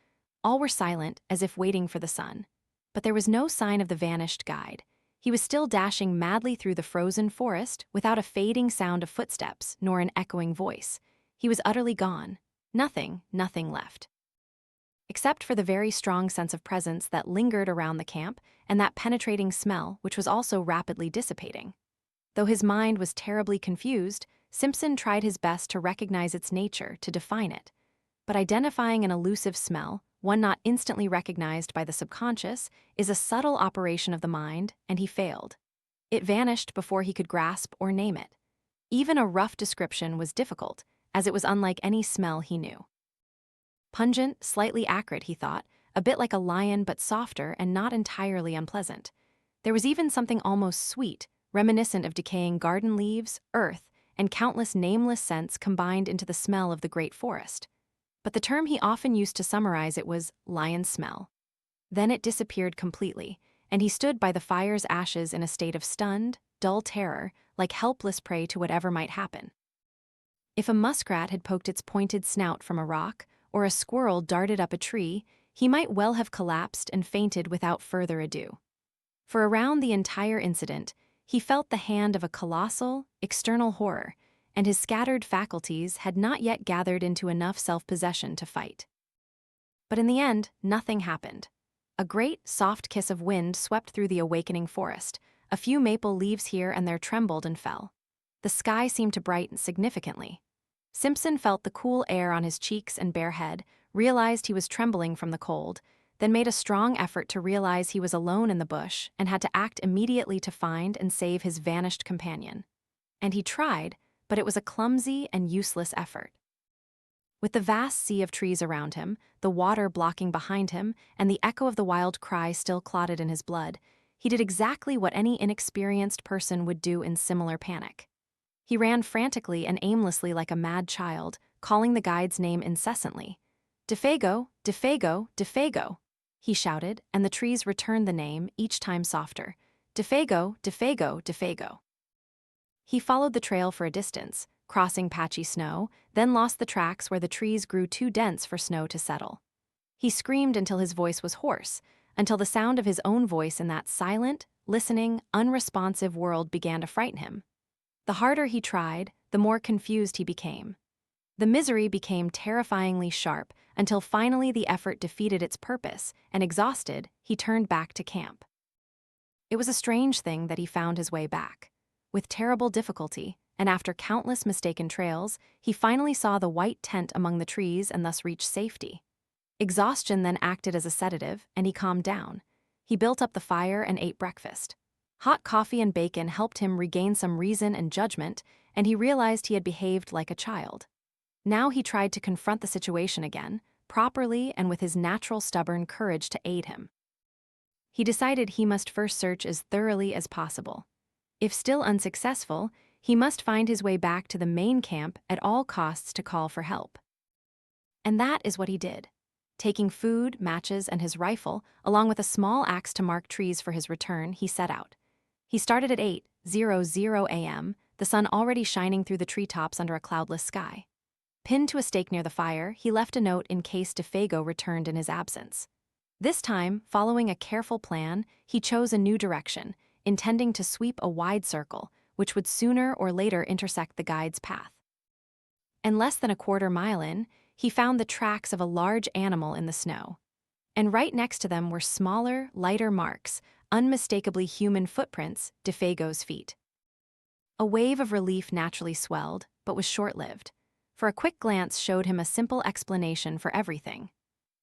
All were silent, as if waiting for the sun. But there was no sign of the vanished guide. He was still dashing madly through the frozen forest, without a fading sound of footsteps, nor an echoing voice. He was utterly gone. Nothing left. Except for the very strong sense of presence that lingered around the camp, and that penetrating smell, which was also rapidly dissipating. Though his mind was terribly confused, Simpson tried his best to recognize its nature, to define it. But identifying an elusive smell, one not instantly recognized by the subconscious, is a subtle operation of the mind, and he failed. It vanished before he could grasp or name it. Even a rough description was difficult, as it was unlike any smell he knew. Pungent, slightly acrid, he thought, a bit like a lion but softer and not entirely unpleasant. There was even something almost sweet, reminiscent of decaying garden leaves, earth, and countless nameless scents combined into the smell of the great forest. But the term he often used to summarize it was lion smell. Then it disappeared completely, and he stood by the fire's ashes in a state of stunned, dull terror, like helpless prey to whatever might happen. If a muskrat had poked its pointed snout from a rock, or a squirrel darted up a tree, he might well have collapsed and fainted without further ado. For around the entire incident, he felt the hand of a colossal, external horror, and his scattered faculties had not yet gathered into enough self-possession to fight. But in the end, nothing happened. A great, soft kiss of wind swept through the awakening forest. A few maple leaves here and there trembled and fell. The sky seemed to brighten significantly. Simpson felt the cool air on his cheeks and bare head, realized he was trembling from the cold, then made a strong effort to realize he was alone in the bush and had to act immediately to find and save his vanished companion. And he tried, but it was a clumsy and useless effort. With the vast sea of trees around him, the water blocking behind him, and the echo of the wild cry still clotted in his blood, he did exactly what any inexperienced person would do in similar panic. He ran frantically and aimlessly like a mad child, calling the guide's name incessantly. "Defago, Defago, Defago," he shouted, and the trees returned the name, each time softer. "Defago, Defago, Defago." He followed the trail for a distance, crossing patchy snow, then lost the tracks where the trees grew too dense for snow to settle. He screamed until his voice was hoarse, until the sound of his own voice in that silent, listening, unresponsive world began to frighten him. The harder he tried, the more confused he became. The misery became terrifyingly sharp until finally the effort defeated its purpose, and exhausted, he turned back to camp. It was a strange thing that he found his way back. With terrible difficulty, and after countless mistaken trails, he finally saw the white tent among the trees and thus reached safety. Exhaustion then acted as a sedative, and he calmed down. He built up the fire and ate breakfast. Hot coffee and bacon helped him regain some reason and judgment, and he realized he had behaved like a child. Now he tried to confront the situation again, properly and with his natural stubborn courage to aid him. He decided he must first search as thoroughly as possible. If still unsuccessful, he must find his way back to the main camp at all costs to call for help. And that is what he did. Taking food, matches, and his rifle, along with a small axe to mark trees for his return, he set out. He started at 8:00 a.m., the sun already shining through the treetops under a cloudless sky. Pinned to a stake near the fire, he left a note in case Defago returned in his absence. This time, following a careful plan, he chose a new direction, intending to sweep a wide circle, which would sooner or later intersect the guide's path. And less than a quarter mile in, he found the tracks of a large animal in the snow. And right next to them were smaller, lighter marks, unmistakably human footprints, Defago's feet. A wave of relief naturally swelled, but was short-lived, for a quick glance showed him a simple explanation for everything.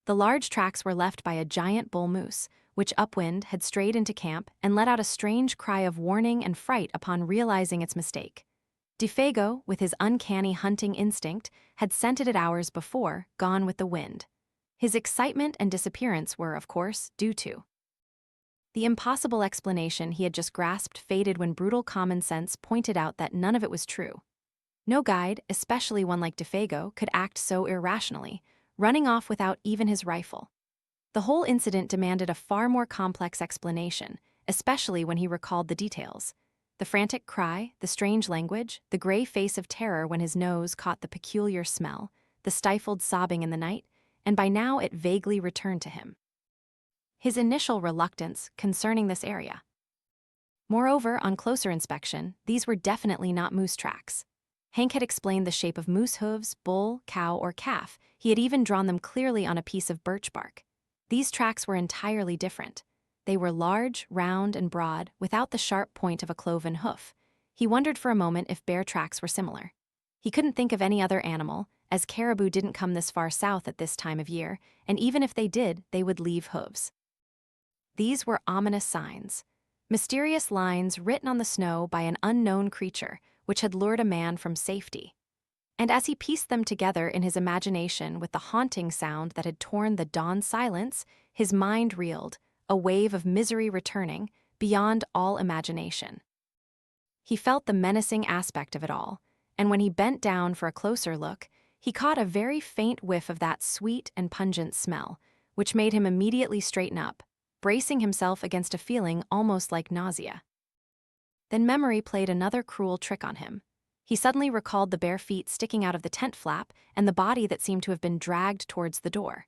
The large tracks were left by a giant bull moose, which upwind had strayed into camp and let out a strange cry of warning and fright upon realizing its mistake. Defago, with his uncanny hunting instinct, had scented it hours before, gone with the wind. His excitement and disappearance were, of course, due to the impossible explanation he had just grasped faded when brutal common sense pointed out that none of it was true. No guide, especially one like Defago, could act so irrationally, running off without even his rifle. The whole incident demanded a far more complex explanation, especially when he recalled the details. The frantic cry, the strange language, the gray face of terror when his nose caught the peculiar smell, the stifled sobbing in the night, and by now it vaguely returned to him. His initial reluctance concerning this area. Moreover, on closer inspection, these were definitely not moose tracks. Hank had explained the shape of moose hooves, bull, cow, or calf. He had even drawn them clearly on a piece of birch bark. These tracks were entirely different. They were large, round, and broad, without the sharp point of a cloven hoof. He wondered for a moment if bear tracks were similar. He couldn't think of any other animal, as caribou didn't come this far south at this time of year, and even if they did, they would leave hooves. These were ominous signs. Mysterious lines written on the snow by an unknown creature, which had lured a man from safety. And as he pieced them together in his imagination with the haunting sound that had torn the dawn silence, his mind reeled, a wave of misery returning, beyond all imagination. He felt the menacing aspect of it all, and when he bent down for a closer look, he caught a very faint whiff of that sweet and pungent smell, which made him immediately straighten up, bracing himself against a feeling almost like nausea. Then memory played another cruel trick on him. He suddenly recalled the bare feet sticking out of the tent flap and the body that seemed to have been dragged towards the door.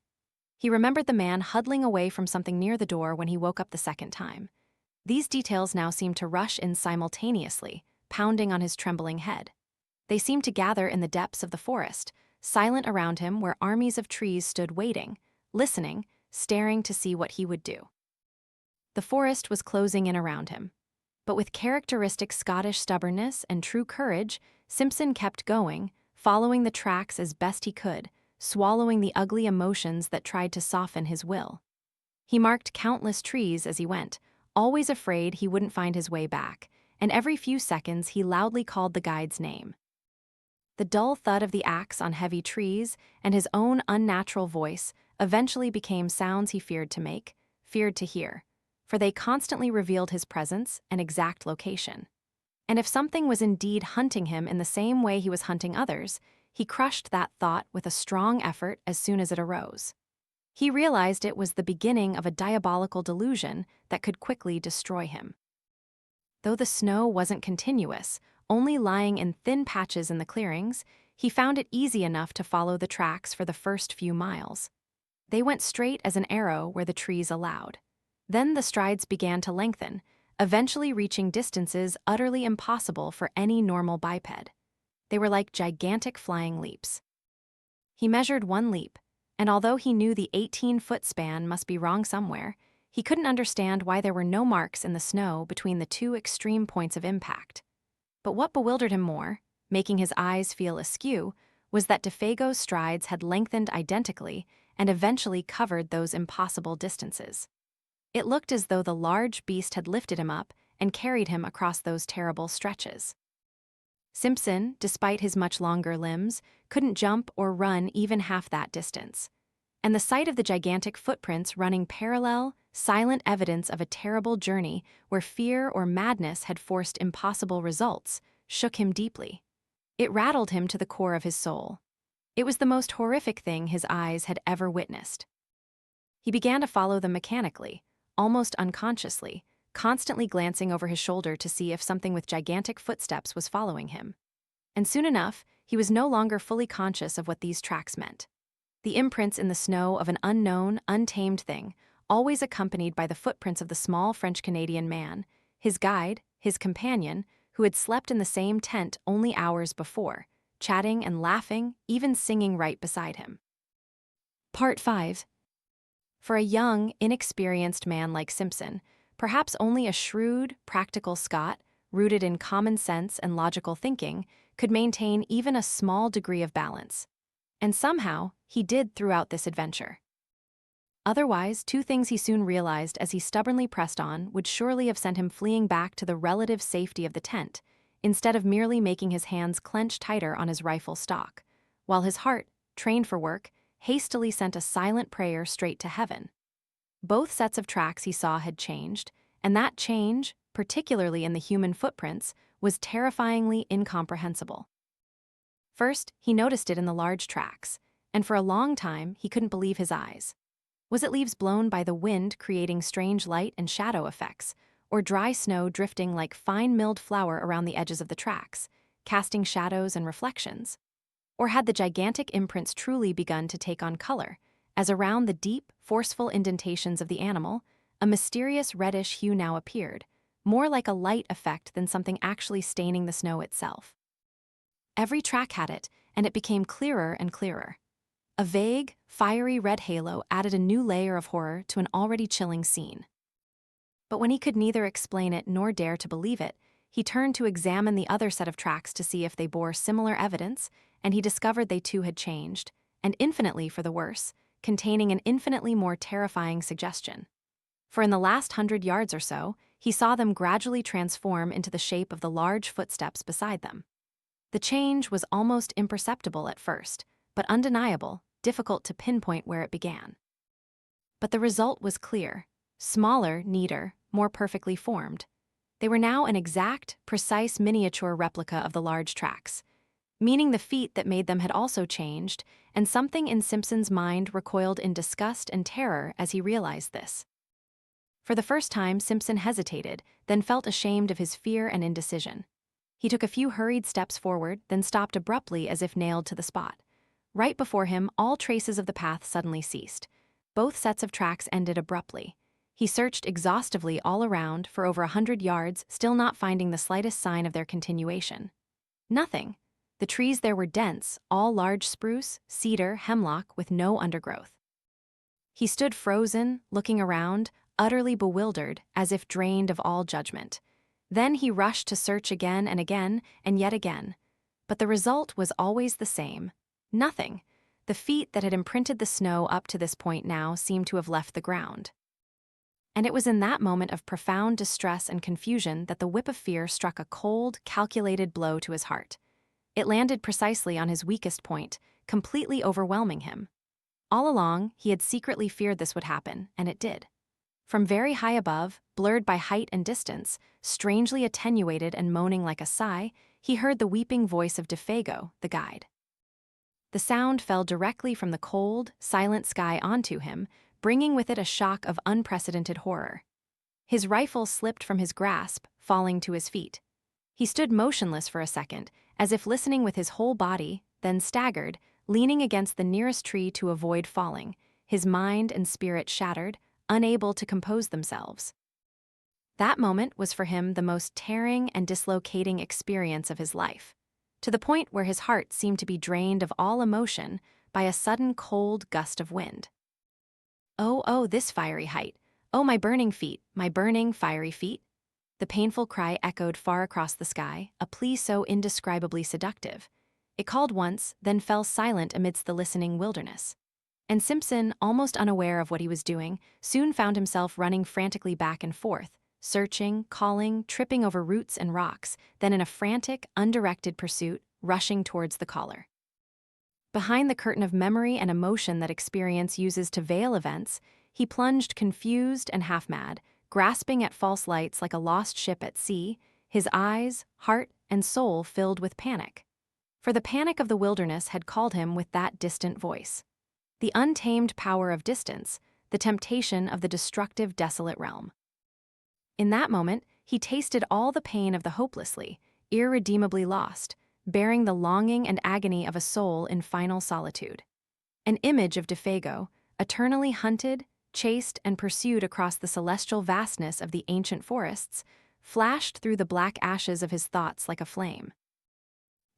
He remembered the man huddling away from something near the door when he woke up the second time. These details now seemed to rush in simultaneously, pounding on his trembling head. They seemed to gather in the depths of the forest, silent around him where armies of trees stood waiting, listening, staring to see what he would do. The forest was closing in around him. But with characteristic Scottish stubbornness and true courage, Simpson kept going, following the tracks as best he could, swallowing the ugly emotions that tried to soften his will. He marked countless trees as he went, always afraid he wouldn't find his way back, and every few seconds he loudly called the guide's name. The dull thud of the axe on heavy trees and his own unnatural voice eventually became sounds he feared to make, feared to hear, for they constantly revealed his presence and exact location. And if something was indeed hunting him in the same way he was hunting others, he crushed that thought with a strong effort as soon as it arose. He realized it was the beginning of a diabolical delusion that could quickly destroy him. Though the snow wasn't continuous, only lying in thin patches in the clearings, he found it easy enough to follow the tracks for the first few miles. They went straight as an arrow where the trees allowed. Then the strides began to lengthen, eventually reaching distances utterly impossible for any normal biped. They were like gigantic flying leaps. He measured one leap, and although he knew the 18-foot span must be wrong somewhere, he couldn't understand why there were no marks in the snow between the two extreme points of impact. But what bewildered him more, making his eyes feel askew, was that Defago's strides had lengthened identically and eventually covered those impossible distances. It looked as though the large beast had lifted him up and carried him across those terrible stretches. Simpson, despite his much longer limbs, couldn't jump or run even half that distance. And the sight of the gigantic footprints running parallel, silent evidence of a terrible journey where fear or madness had forced impossible results, shook him deeply. It rattled him to the core of his soul. It was the most horrific thing his eyes had ever witnessed. He began to follow them mechanically, almost unconsciously, constantly glancing over his shoulder to see if something with gigantic footsteps was following him. And soon enough, he was no longer fully conscious of what these tracks meant. The imprints in the snow of an unknown, untamed thing, always accompanied by the footprints of the small French-Canadian man, his guide, his companion, who had slept in the same tent only hours before, chatting and laughing, even singing right beside him. Part 5. For a young, inexperienced man like Simpson, perhaps only a shrewd, practical Scot, rooted in common sense and logical thinking, could maintain even a small degree of balance. And somehow, he did throughout this adventure. Otherwise, two things he soon realized as he stubbornly pressed on would surely have sent him fleeing back to the relative safety of the tent, instead of merely making his hands clench tighter on his rifle stock, while his heart, trained for work, hastily sent a silent prayer straight to heaven. Both sets of tracks he saw had changed, and that change, particularly in the human footprints, was terrifyingly incomprehensible. First, he noticed it in the large tracks, and for a long time he couldn't believe his eyes. Was it leaves blown by the wind creating strange light and shadow effects, or dry snow drifting like fine milled flour around the edges of the tracks, casting shadows and reflections? Or had the gigantic imprints truly begun to take on color, as around the deep, forceful indentations of the animal, a mysterious reddish hue now appeared, more like a light effect than something actually staining the snow itself? Every track had it, and it became clearer and clearer. A vague, fiery red halo added a new layer of horror to an already chilling scene. But when he could neither explain it nor dare to believe it, he turned to examine the other set of tracks to see if they bore similar evidence, and he discovered they too had changed, and infinitely for the worse, containing an infinitely more terrifying suggestion. For in the last 100 yards or so, he saw them gradually transform into the shape of the large footsteps beside them. The change was almost imperceptible at first, but undeniable, difficult to pinpoint where it began. But the result was clear: smaller, neater, more perfectly formed. They were now an exact, precise miniature replica of the large tracks, meaning the feet that made them had also changed, and something in Simpson's mind recoiled in disgust and terror as he realized this. For the first time, Simpson hesitated, then felt ashamed of his fear and indecision. He took a few hurried steps forward, then stopped abruptly as if nailed to the spot. Right before him, all traces of the path suddenly ceased. Both sets of tracks ended abruptly. He searched exhaustively all around for over 100 yards, still not finding the slightest sign of their continuation. Nothing. The trees there were dense, all large spruce, cedar, hemlock, with no undergrowth. He stood frozen, looking around, utterly bewildered, as if drained of all judgment. Then he rushed to search again and again, and yet again. But the result was always the same. Nothing. The feet that had imprinted the snow up to this point now seemed to have left the ground. And it was in that moment of profound distress and confusion that the whip of fear struck a cold, calculated blow to his heart. It landed precisely on his weakest point, completely overwhelming him. All along, he had secretly feared this would happen, and it did. From very high above, blurred by height and distance, strangely attenuated and moaning like a sigh, he heard the weeping voice of Defago, the guide. The sound fell directly from the cold, silent sky onto him, bringing with it a shock of unprecedented horror. His rifle slipped from his grasp, falling to his feet. He stood motionless for a second, as if listening with his whole body, then staggered, leaning against the nearest tree to avoid falling, his mind and spirit shattered, unable to compose themselves. That moment was for him the most tearing and dislocating experience of his life, to the point where his heart seemed to be drained of all emotion by a sudden cold gust of wind. Oh, this fiery height! Oh, my burning feet, my burning, fiery feet! The painful cry echoed far across the sky, a plea so indescribably seductive. It called once, then fell silent amidst the listening wilderness. And Simpson, almost unaware of what he was doing, soon found himself running frantically back and forth, searching, calling, tripping over roots and rocks, then in a frantic, undirected pursuit, rushing towards the caller. Behind the curtain of memory and emotion that experience uses to veil events, he plunged confused and half-mad, grasping at false lights like a lost ship at sea, his eyes, heart, and soul filled with panic. For the panic of the wilderness had called him with that distant voice. The untamed power of distance, the temptation of the destructive, desolate realm. In that moment, he tasted all the pain of the hopelessly, irredeemably lost, bearing the longing and agony of a soul in final solitude. An image of Defago, eternally hunted, chased, and pursued across the celestial vastness of the ancient forests, flashed through the black ashes of his thoughts like a flame.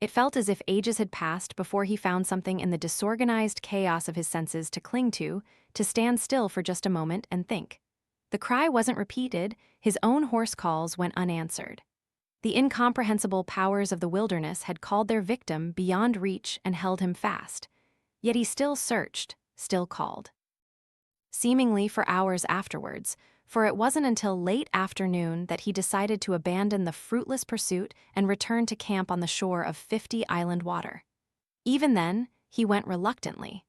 It felt as if ages had passed before he found something in the disorganized chaos of his senses to cling to stand still for just a moment and think. The cry wasn't repeated, his own hoarse calls went unanswered. The incomprehensible powers of the wilderness had called their victim beyond reach and held him fast. Yet he still searched, still called. Seemingly for hours afterwards, for it wasn't until late afternoon that he decided to abandon the fruitless pursuit and return to camp on the shore of 50 Island Water. Even then, he went reluctantly.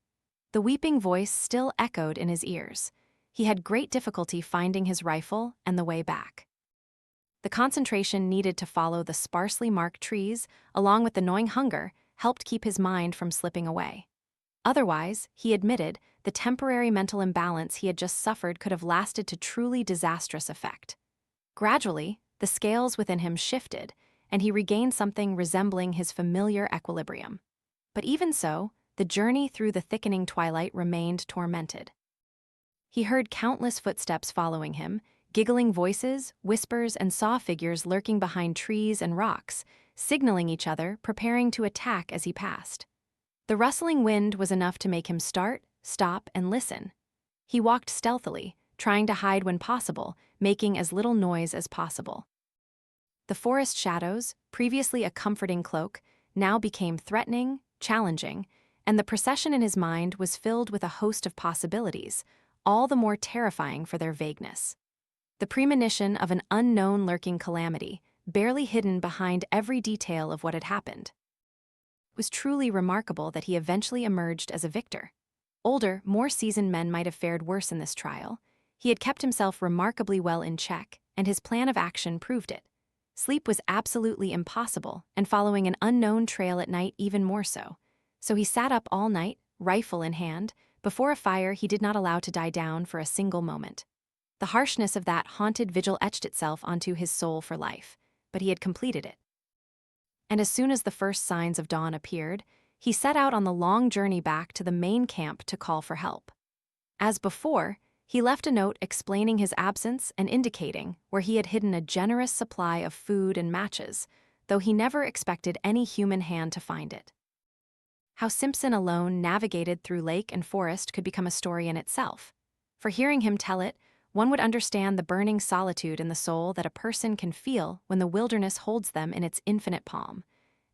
The weeping voice still echoed in his ears. He had great difficulty finding his rifle and the way back. The concentration needed to follow the sparsely marked trees, along with the gnawing hunger, helped keep his mind from slipping away. Otherwise, he admitted, the temporary mental imbalance he had just suffered could have lasted to truly disastrous effect. Gradually, the scales within him shifted, and he regained something resembling his familiar equilibrium. But even so, the journey through the thickening twilight remained tormented. He heard countless footsteps following him, giggling voices, whispers, and saw figures lurking behind trees and rocks, signaling each other, preparing to attack as he passed. The rustling wind was enough to make him start, stop, and listen. He walked stealthily, trying to hide when possible, making as little noise as possible. The forest shadows, previously a comforting cloak, now became threatening, challenging, and the procession in his mind was filled with a host of possibilities, all the more terrifying for their vagueness. The premonition of an unknown lurking calamity, barely hidden behind every detail of what had happened. It was truly remarkable that he eventually emerged as a victor. Older, more seasoned men might have fared worse in this trial. He had kept himself remarkably well in check, and his plan of action proved it. Sleep was absolutely impossible, and following an unknown trail at night even more so. So he sat up all night, rifle in hand, before a fire he did not allow to die down for a single moment. The harshness of that haunted vigil etched itself onto his soul for life, but he had completed it. And as soon as the first signs of dawn appeared, he set out on the long journey back to the main camp to call for help. As before, he left a note explaining his absence and indicating where he had hidden a generous supply of food and matches, though he never expected any human hand to find it. How Simpson alone navigated through lake and forest could become a story in itself. For hearing him tell it, one would understand the burning solitude in the soul that a person can feel when the wilderness holds them in its infinite palm.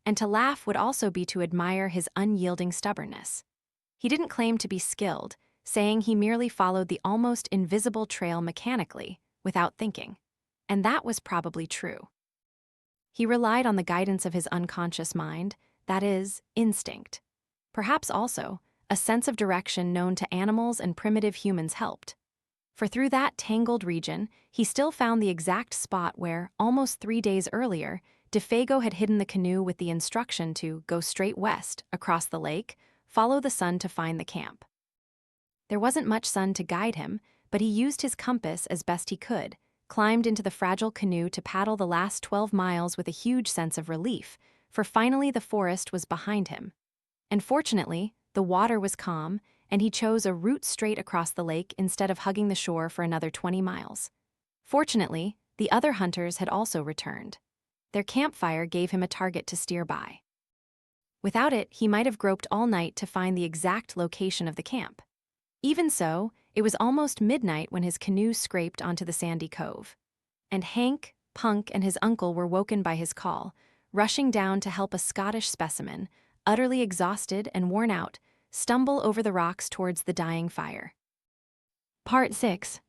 And to laugh would also be to admire his unyielding stubbornness. He didn't claim to be skilled, saying he merely followed the almost invisible trail mechanically, without thinking. And that was probably true. He relied on the guidance of his unconscious mind, that is, instinct. Perhaps also, a sense of direction known to animals and primitive humans helped. For through that tangled region, he still found the exact spot where, almost 3 days earlier, Defago had hidden the canoe with the instruction to go straight west, across the lake, follow the sun to find the camp. There wasn't much sun to guide him, but he used his compass as best he could, climbed into the fragile canoe to paddle the last 12 miles with a huge sense of relief, for finally the forest was behind him. And fortunately, the water was calm, and he chose a route straight across the lake instead of hugging the shore for another 20 miles. Fortunately, the other hunters had also returned. Their campfire gave him a target to steer by. Without it, he might have groped all night to find the exact location of the camp. Even so, it was almost midnight when his canoe scraped onto the sandy cove. And Hank, Punk, and his uncle were woken by his call, rushing down to help a Scottish specimen, utterly exhausted and worn out, stumble over the rocks towards the dying fire. Part 6.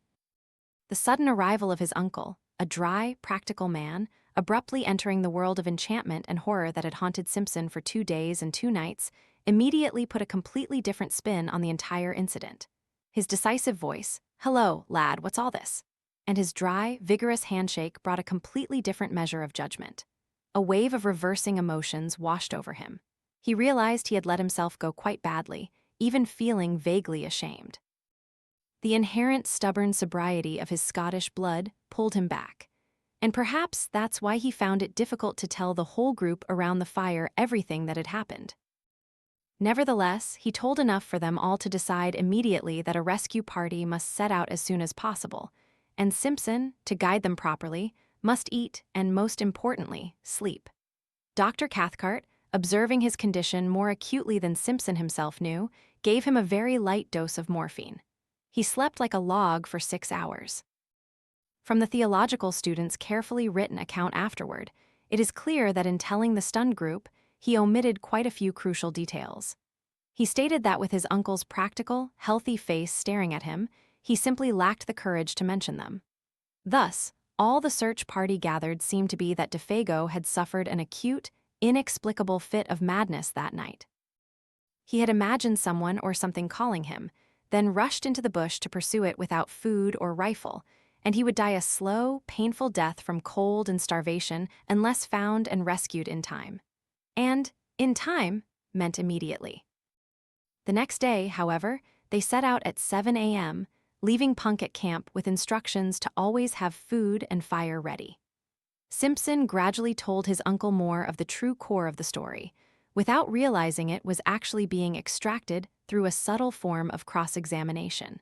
The sudden arrival of his uncle, a dry, practical man, abruptly entering the world of enchantment and horror that had haunted Simpson for 2 days and 2 nights, immediately put a completely different spin on the entire incident. His decisive voice, "Hello, lad, what's all this?" and his dry, vigorous handshake brought a completely different measure of judgment. A wave of reversing emotions washed over him. He realized he had let himself go quite badly, even feeling vaguely ashamed. The inherent stubborn sobriety of his Scottish blood pulled him back. And perhaps that's why he found it difficult to tell the whole group around the fire everything that had happened. Nevertheless, he told enough for them all to decide immediately that a rescue party must set out as soon as possible, and Simpson, to guide them properly, must eat and, most importantly, sleep. Dr. Cathcart, observing his condition more acutely than Simpson himself knew, gave him a very light dose of morphine. He slept like a log for 6 hours. From the theological student's carefully written account afterward, it is clear that in telling the stunned group, he omitted quite a few crucial details. He stated that with his uncle's practical, healthy face staring at him, he simply lacked the courage to mention them. Thus, all the search party gathered seemed to be that Defago had suffered an acute, inexplicable fit of madness that night. He had imagined someone or something calling him, then rushed into the bush to pursue it without food or rifle, and he would die a slow, painful death from cold and starvation unless found and rescued in time. And, in time, meant immediately. The next day, however, they set out at 7 a.m., leaving Punk at camp with instructions to always have food and fire ready. Simpson gradually told his uncle more of the true core of the story, without realizing it was actually being extracted through a subtle form of cross-examination.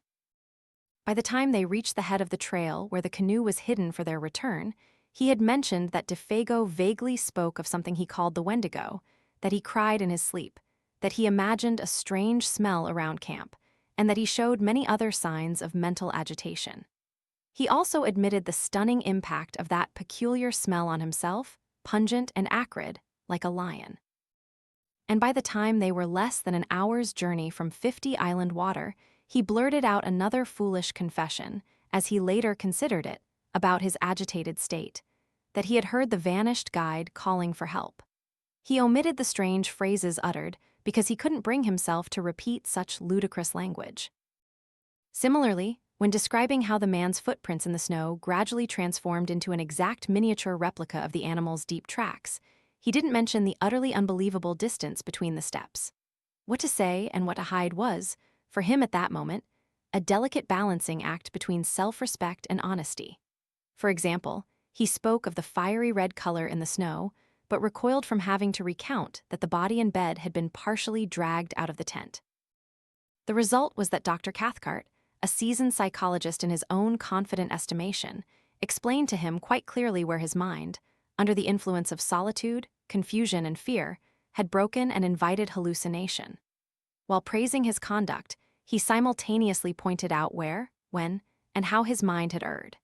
By the time they reached the head of the trail where the canoe was hidden for their return, he had mentioned that Defago vaguely spoke of something he called the Wendigo, that he cried in his sleep, that he imagined a strange smell around camp, and that he showed many other signs of mental agitation. He also admitted the stunning impact of that peculiar smell on himself, pungent and acrid, like a lion. And by the time they were less than an hour's journey from 50 Island Water, he blurted out another foolish confession, as he later considered it, about his agitated state, that he had heard the vanished guide calling for help. He omitted the strange phrases uttered because he couldn't bring himself to repeat such ludicrous language. Similarly, when describing how the man's footprints in the snow gradually transformed into an exact miniature replica of the animal's deep tracks, he didn't mention the utterly unbelievable distance between the steps. What to say and what to hide was, for him at that moment, a delicate balancing act between self-respect and honesty. For example, he spoke of the fiery red color in the snow, but recoiled from having to recount that the body and bed had been partially dragged out of the tent. The result was that Dr. Cathcart, a seasoned psychologist in his own confident estimation, explained to him quite clearly where his mind, under the influence of solitude, confusion, and fear, had broken and invited hallucination. While praising his conduct, he simultaneously pointed out where, when, and how his mind had erred.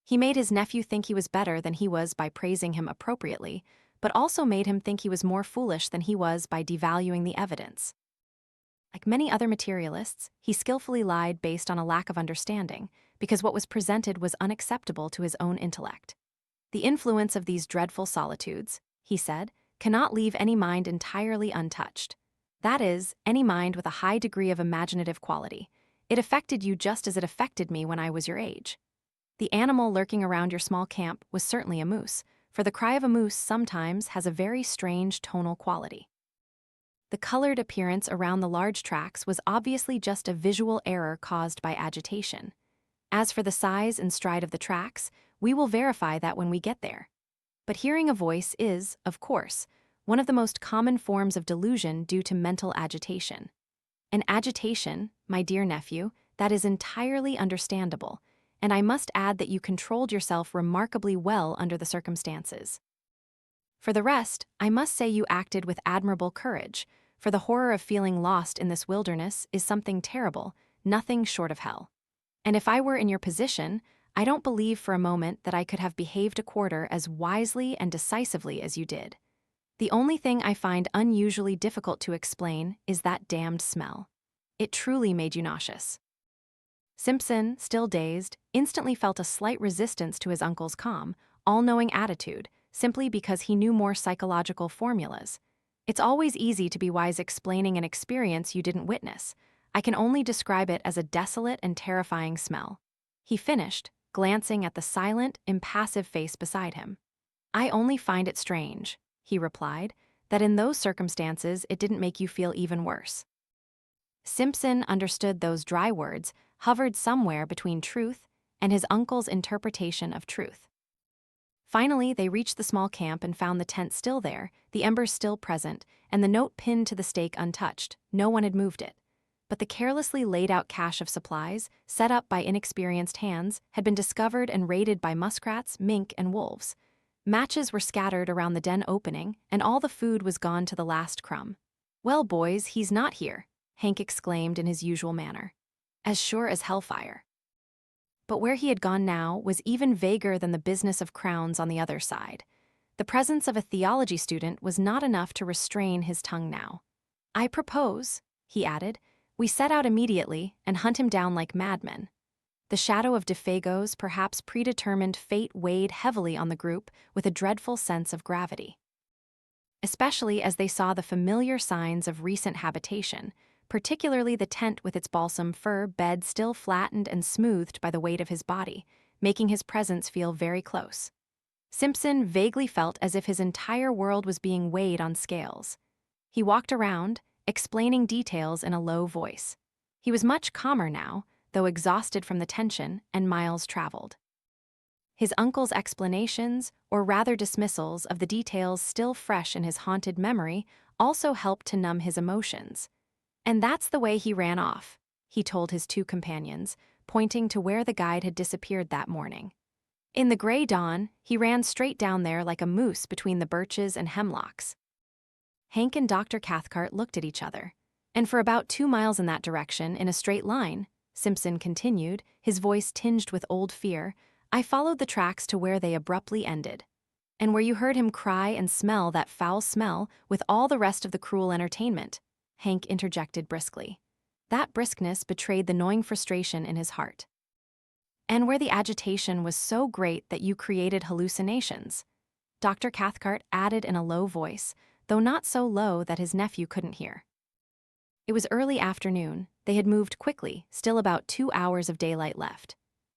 He made his nephew think he was better than he was by praising him appropriately, but also made him think he was more foolish than he was by devaluing the evidence. Like many other materialists, he skillfully lied based on a lack of understanding, because what was presented was unacceptable to his own intellect. The influence of these dreadful solitudes, he said, cannot leave any mind entirely untouched. That is, any mind with a high degree of imaginative quality. It affected you just as it affected me when I was your age. The animal lurking around your small camp was certainly a moose, for the cry of a moose sometimes has a very strange tonal quality. The colored appearance around the large tracks was obviously just a visual error caused by agitation. As for the size and stride of the tracks, we will verify that when we get there. But hearing a voice is, of course, one of the most common forms of delusion due to mental agitation. An agitation, my dear nephew, that is entirely understandable, and I must add that you controlled yourself remarkably well under the circumstances. For the rest, I must say you acted with admirable courage, for the horror of feeling lost in this wilderness is something terrible, nothing short of hell. And if I were in your position, I don't believe for a moment that I could have behaved a quarter as wisely and decisively as you did. The only thing I find unusually difficult to explain is that damned smell. It truly made you nauseous. Simpson, still dazed, instantly felt a slight resistance to his uncle's calm, all-knowing attitude, simply because he knew more psychological formulas. It's always easy to be wise explaining an experience you didn't witness. I can only describe it as a desolate and terrifying smell. He finished, glancing at the silent, impassive face beside him. I only find it strange, he replied, that in those circumstances it didn't make you feel even worse. Simpson understood those dry words hovered somewhere between truth and his uncle's interpretation of truth. Finally, they reached the small camp and found the tent still there, the embers still present, and the note pinned to the stake untouched. No one had moved it. But the carelessly laid-out cache of supplies, set up by inexperienced hands, had been discovered and raided by muskrats, mink, and wolves. Matches were scattered around the den opening, and all the food was gone to the last crumb. "Well, boys, he's not here," Hank exclaimed in his usual manner. "As sure as hellfire." But where he had gone now was even vaguer than the business of crowns on the other side. The presence of a theology student was not enough to restrain his tongue now. "I propose," he added, "we set out immediately and hunt him down like madmen." The shadow of Defago's perhaps predetermined fate weighed heavily on the group with a dreadful sense of gravity. Especially as they saw the familiar signs of recent habitation, particularly the tent with its balsam fir bed still flattened and smoothed by the weight of his body, making his presence feel very close. Simpson vaguely felt as if his entire world was being weighed on scales. He walked around, explaining details in a low voice. He was much calmer now, though exhausted from the tension and miles traveled. His uncle's explanations, or rather dismissals of the details still fresh in his haunted memory, also helped to numb his emotions. "And that's the way he ran off," he told his two companions, pointing to where the guide had disappeared that morning. "In the gray dawn, he ran straight down there like a moose between the birches and hemlocks." Hank and Dr. Cathcart looked at each other. "And for about 2 miles in that direction, in a straight line," Simpson continued, his voice tinged with old fear, "I followed the tracks to where they abruptly ended. And where you heard him cry and smell that foul smell with all the rest of the cruel entertainment," Hank interjected briskly. That briskness betrayed the gnawing frustration in his heart. "And where the agitation was so great that you created hallucinations," Dr. Cathcart added in a low voice, though not so low that his nephew couldn't hear. It was early afternoon. They had moved quickly, still about 2 hours of daylight left.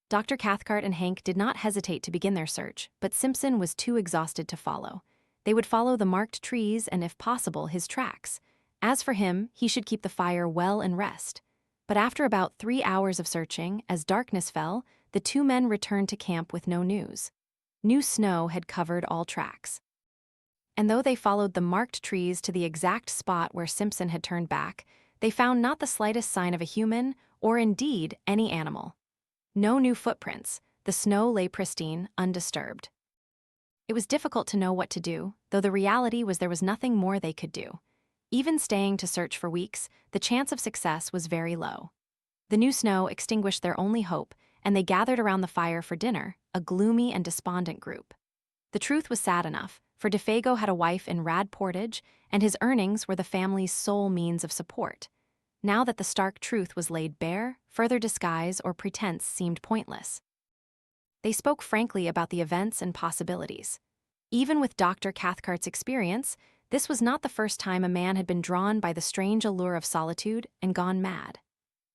Dr. Cathcart and Hank did not hesitate to begin their search, but Simpson was too exhausted to follow. They would follow the marked trees and, if possible, his tracks. As for him, he should keep the fire well and rest. But after about 3 hours of searching, as darkness fell, the two men returned to camp with no news. New snow had covered all tracks. And though they followed the marked trees to the exact spot where Simpson had turned back, they found not the slightest sign of a human, or indeed any animal. No new footprints. The snow lay pristine, undisturbed. It was difficult to know what to do, though the reality was there was nothing more they could do. Even staying to search for weeks, the chance of success was very low. The new snow extinguished their only hope, and they gathered around the fire for dinner, a gloomy and despondent group. The truth was sad enough, for Defago had a wife in Rad Portage, and his earnings were the family's sole means of support. Now that the stark truth was laid bare, further disguise or pretense seemed pointless. They spoke frankly about the events and possibilities. Even with Dr. Cathcart's experience, this was not the first time a man had been drawn by the strange allure of solitude and gone mad.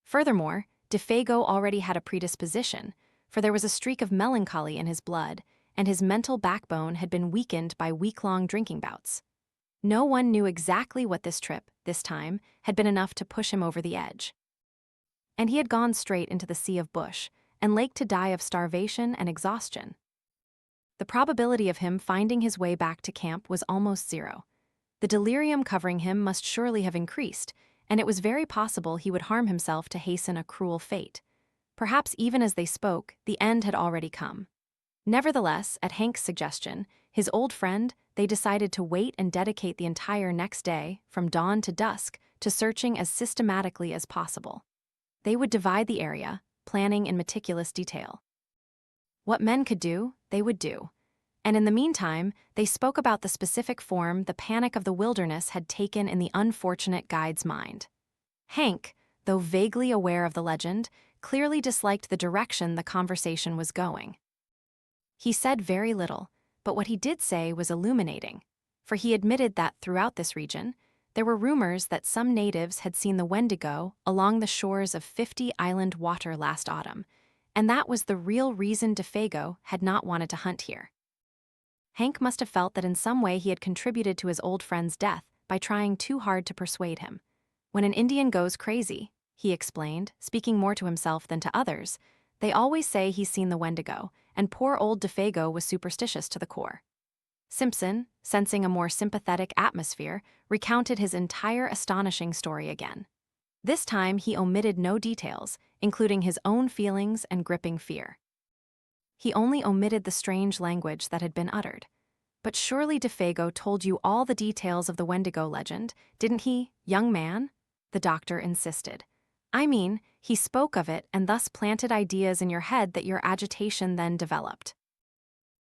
Furthermore, Defago already had a predisposition, for there was a streak of melancholy in his blood, and his mental backbone had been weakened by week-long drinking bouts. No one knew exactly what this trip, this time, had been enough to push him over the edge. And he had gone straight into the sea of bush, and lake to die of starvation and exhaustion. The probability of him finding his way back to camp was almost zero. The delirium covering him must surely have increased, and it was very possible he would harm himself to hasten a cruel fate. Perhaps even as they spoke, the end had already come. Nevertheless, at Hank's suggestion, his old friend, they decided to wait and dedicate the entire next day, from dawn to dusk, to searching as systematically as possible. They would divide the area, planning in meticulous detail. What men could do, they would do. And in the meantime, they spoke about the specific form the panic of the wilderness had taken in the unfortunate guide's mind. Hank, though vaguely aware of the legend, clearly disliked the direction the conversation was going. He said very little, but what he did say was illuminating, for he admitted that throughout this region, there were rumors that some natives had seen the Wendigo along the shores of 50 Island Water last autumn, and that was the real reason Defago had not wanted to hunt here. Hank must have felt that in some way he had contributed to his old friend's death by trying too hard to persuade him. When an Indian goes crazy, he explained, speaking more to himself than to others, they always say he's seen the Wendigo, and poor old Defago was superstitious to the core. Simpson, sensing a more sympathetic atmosphere, recounted his entire astonishing story again. This time he omitted no details, including his own feelings and gripping fear. He only omitted the strange language that had been uttered. But surely Defago told you all the details of the Wendigo legend, didn't he, young man? The doctor insisted. I mean, he spoke of it and thus planted ideas in your head that your agitation then developed.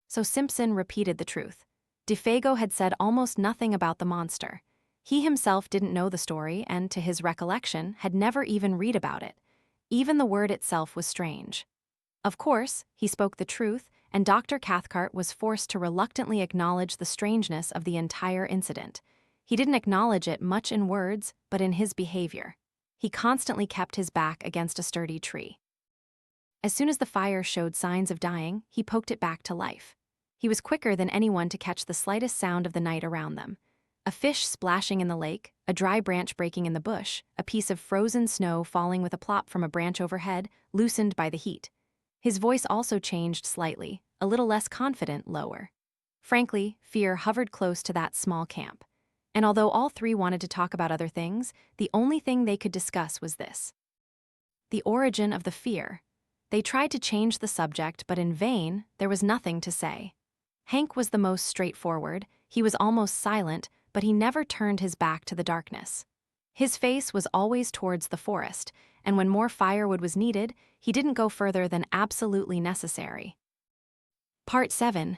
So Simpson repeated the truth. Defago had said almost nothing about the monster. He himself didn't know the story and, to his recollection, had never even read about it. Even the word itself was strange. Of course, he spoke the truth, and Dr. Cathcart was forced to reluctantly acknowledge the strangeness of the entire incident. He didn't acknowledge it much in words, but in his behavior. He constantly kept his back against a sturdy tree. As soon as the fire showed signs of dying, he poked it back to life. He was quicker than anyone to catch the slightest sound of the night around them. A fish splashing in the lake, a dry branch breaking in the bush, a piece of frozen snow falling with a plop from a branch overhead, loosened by the heat. His voice also changed slightly, a little less confident, lower. Frankly, fear hovered close to that small camp. And although all three wanted to talk about other things, the only thing they could discuss was this: the origin of the fear. They tried to change the subject, but in vain, there was nothing to say. Hank was the most straightforward, he was almost silent, but he never turned his back to the darkness. His face was always towards the forest, and when more firewood was needed, he didn't go further than absolutely necessary. Part 7.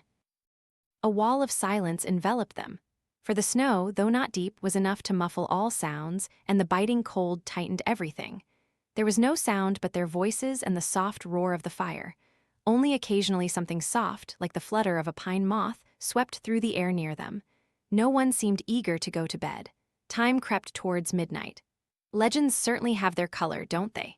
A wall of silence enveloped them. For the snow, though not deep, was enough to muffle all sounds, and the biting cold tightened everything. There was no sound but their voices and the soft roar of the fire. Only occasionally something soft, like the flutter of a pine moth, swept through the air near them. No one seemed eager to go to bed. Time crept towards midnight. Legends certainly have their color, don't they?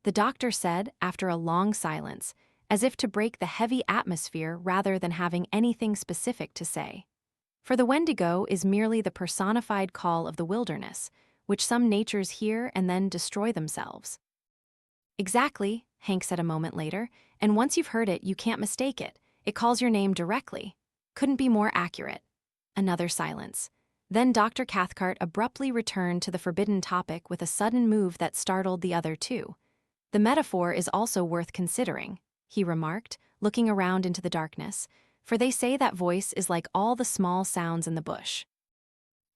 The doctor said, after a long silence, as if to break the heavy atmosphere rather than having anything specific to say. For the Wendigo is merely the personified call of the wilderness, which some natures hear and then destroy themselves. Exactly, Hank said a moment later, and once you've heard it, you can't mistake it. It calls your name directly. Couldn't be more accurate. Another silence. Then Dr. Cathcart abruptly returned to the forbidden topic with a sudden move that startled the other two. The metaphor is also worth considering, he remarked, looking around into the darkness, for they say that voice is like all the small sounds in the bush.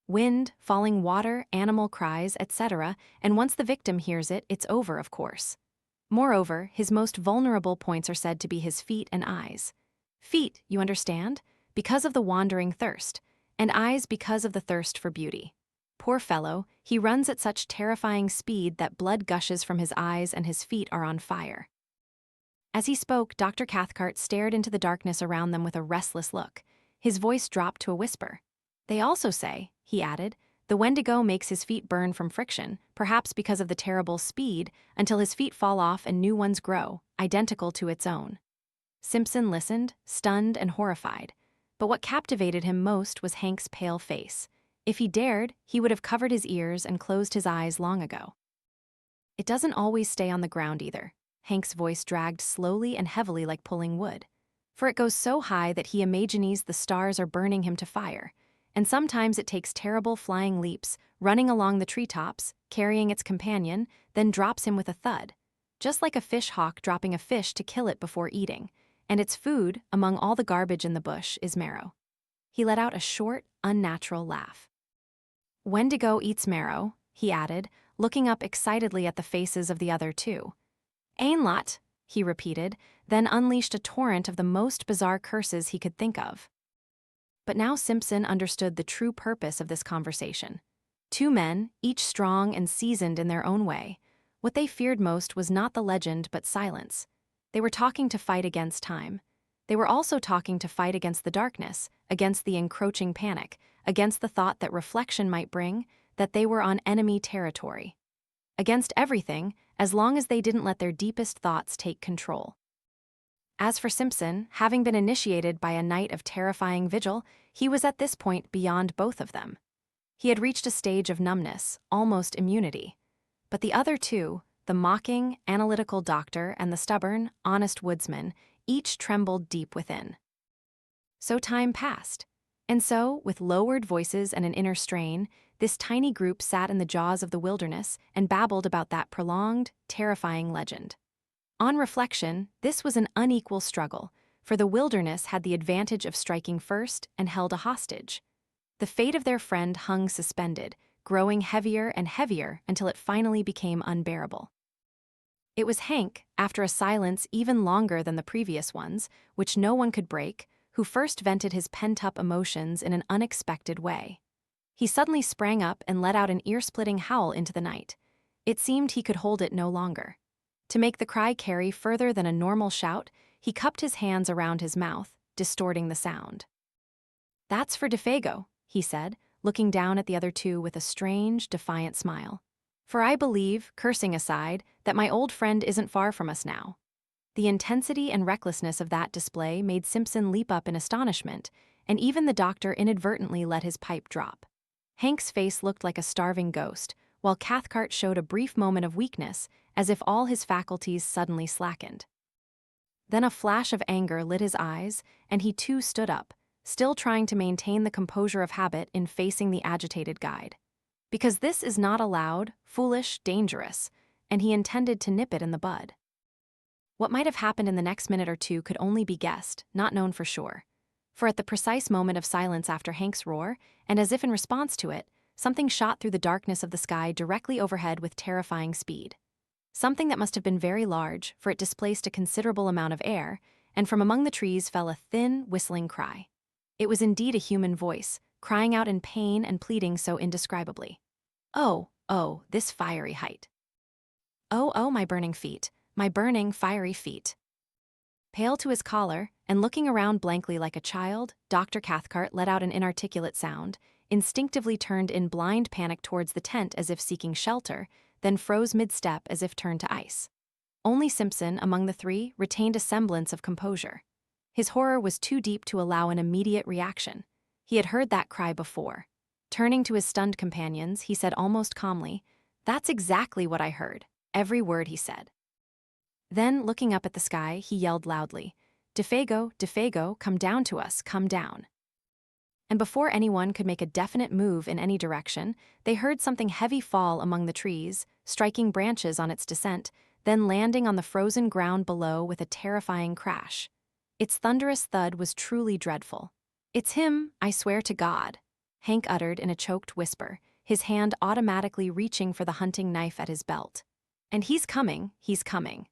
Wind, falling water, animal cries, etc., and once the victim hears it, it's over, of course. Moreover, his most vulnerable points are said to be his feet and eyes. Feet, you understand, because of the wandering thirst, and eyes because of the thirst for beauty. Poor fellow, he runs at such terrifying speed that blood gushes from his eyes and his feet are on fire. As he spoke, Dr. Cathcart stared into the darkness around them with a restless look. His voice dropped to a whisper. They also say, he added, the Wendigo makes his feet burn from friction, perhaps because of the terrible speed, until his feet fall off and new ones grow, identical to its own. Simpson listened, stunned and horrified. But what captivated him most was Hank's pale face. If he dared, he would have covered his ears and closed his eyes long ago. It doesn't always stay on the ground either. Hank's voice dragged slowly and heavily like pulling wood. For it goes so high that he imagines the stars are burning him to fire. And sometimes it takes terrible flying leaps, running along the treetops, carrying its companion, then drops him with a thud. Just like a fish hawk dropping a fish to kill it before eating. And its food, among all the garbage in the bush, is marrow. He let out a short, unnatural laugh. Wendigo eats marrow, he added, looking up excitedly at the faces of the other two. Ein lot, he repeated, then unleashed a torrent of the most bizarre curses he could think of. But now Simpson understood the true purpose of this conversation. Two men, each strong and seasoned in their own way. What they feared most was not the legend but silence. They were talking to fight against time. They were also talking to fight against the darkness, against the encroaching panic, against the thought that reflection might bring, that they were on enemy territory. Against everything, as long as they didn't let their deepest thoughts take control. As for Simpson, having been initiated by a night of terrifying vigil, he was at this point beyond both of them. He had reached a stage of numbness, almost immunity. But the other two, the mocking, analytical doctor and the stubborn, honest woodsman, each trembled deep within. So time passed. And so, with lowered voices and an inner strain, this tiny group sat in the jaws of the wilderness and babbled about that prolonged, terrifying legend. On reflection, this was an unequal struggle, for the wilderness had the advantage of striking first and held a hostage. The fate of their friend hung suspended, growing heavier and heavier until it finally became unbearable. It was Hank, after a silence even longer than the previous ones, which no one could break, who first vented his pent-up emotions in an unexpected way. He suddenly sprang up and let out an ear-splitting howl into the night. It seemed he could hold it no longer. To make the cry carry further than a normal shout, he cupped his hands around his mouth, distorting the sound. That's for Defago, he said, looking down at the other two with a strange, defiant smile. For I believe, cursing aside, that my old friend isn't far from us now. The intensity and recklessness of that display made Simpson leap up in astonishment, and even the doctor inadvertently let his pipe drop. Hank's face looked like a starving ghost, while Cathcart showed a brief moment of weakness, as if all his faculties suddenly slackened. Then a flash of anger lit his eyes, and he too stood up, still trying to maintain the composure of habit in facing the agitated guide. Because this is not allowed, foolish, dangerous, and he intended to nip it in the bud. What might have happened in the next minute or two could only be guessed, not known for sure. For at the precise moment of silence after Hank's roar, and as if in response to it, something shot through the darkness of the sky directly overhead with terrifying speed. Something that must have been very large, for it displaced a considerable amount of air, and from among the trees fell a thin, whistling cry. It was indeed a human voice, crying out in pain and pleading so indescribably. Oh, oh, this fiery height. Oh, oh, my burning feet, my burning, fiery feet. Pale to his collar, and looking around blankly like a child, Dr. Cathcart let out an inarticulate sound, instinctively turned in blind panic towards the tent as if seeking shelter, then froze mid-step as if turned to ice. Only Simpson, among the three, retained a semblance of composure. His horror was too deep to allow an immediate reaction. He had heard that cry before. Turning to his stunned companions, he said almost calmly, "That's exactly what I heard, every word he said." Then, looking up at the sky, he yelled loudly, "Defago, Defago, come down to us, come down." And before anyone could make a definite move in any direction, they heard something heavy fall among the trees, striking branches on its descent, then landing on the frozen ground below with a terrifying crash. Its thunderous thud was truly dreadful. "It's him, I swear to God," Hank uttered in a choked whisper, his hand automatically reaching for the hunting knife at his belt. "And he's coming, he's coming."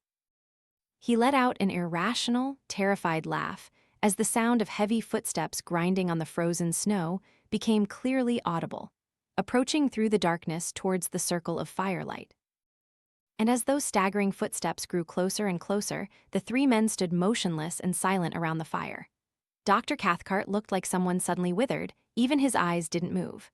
He let out an irrational, terrified laugh, as the sound of heavy footsteps grinding on the frozen snow became clearly audible, approaching through the darkness towards the circle of firelight. And as those staggering footsteps grew closer and closer, the three men stood motionless and silent around the fire. Dr. Cathcart looked like someone suddenly withered, even his eyes didn't move.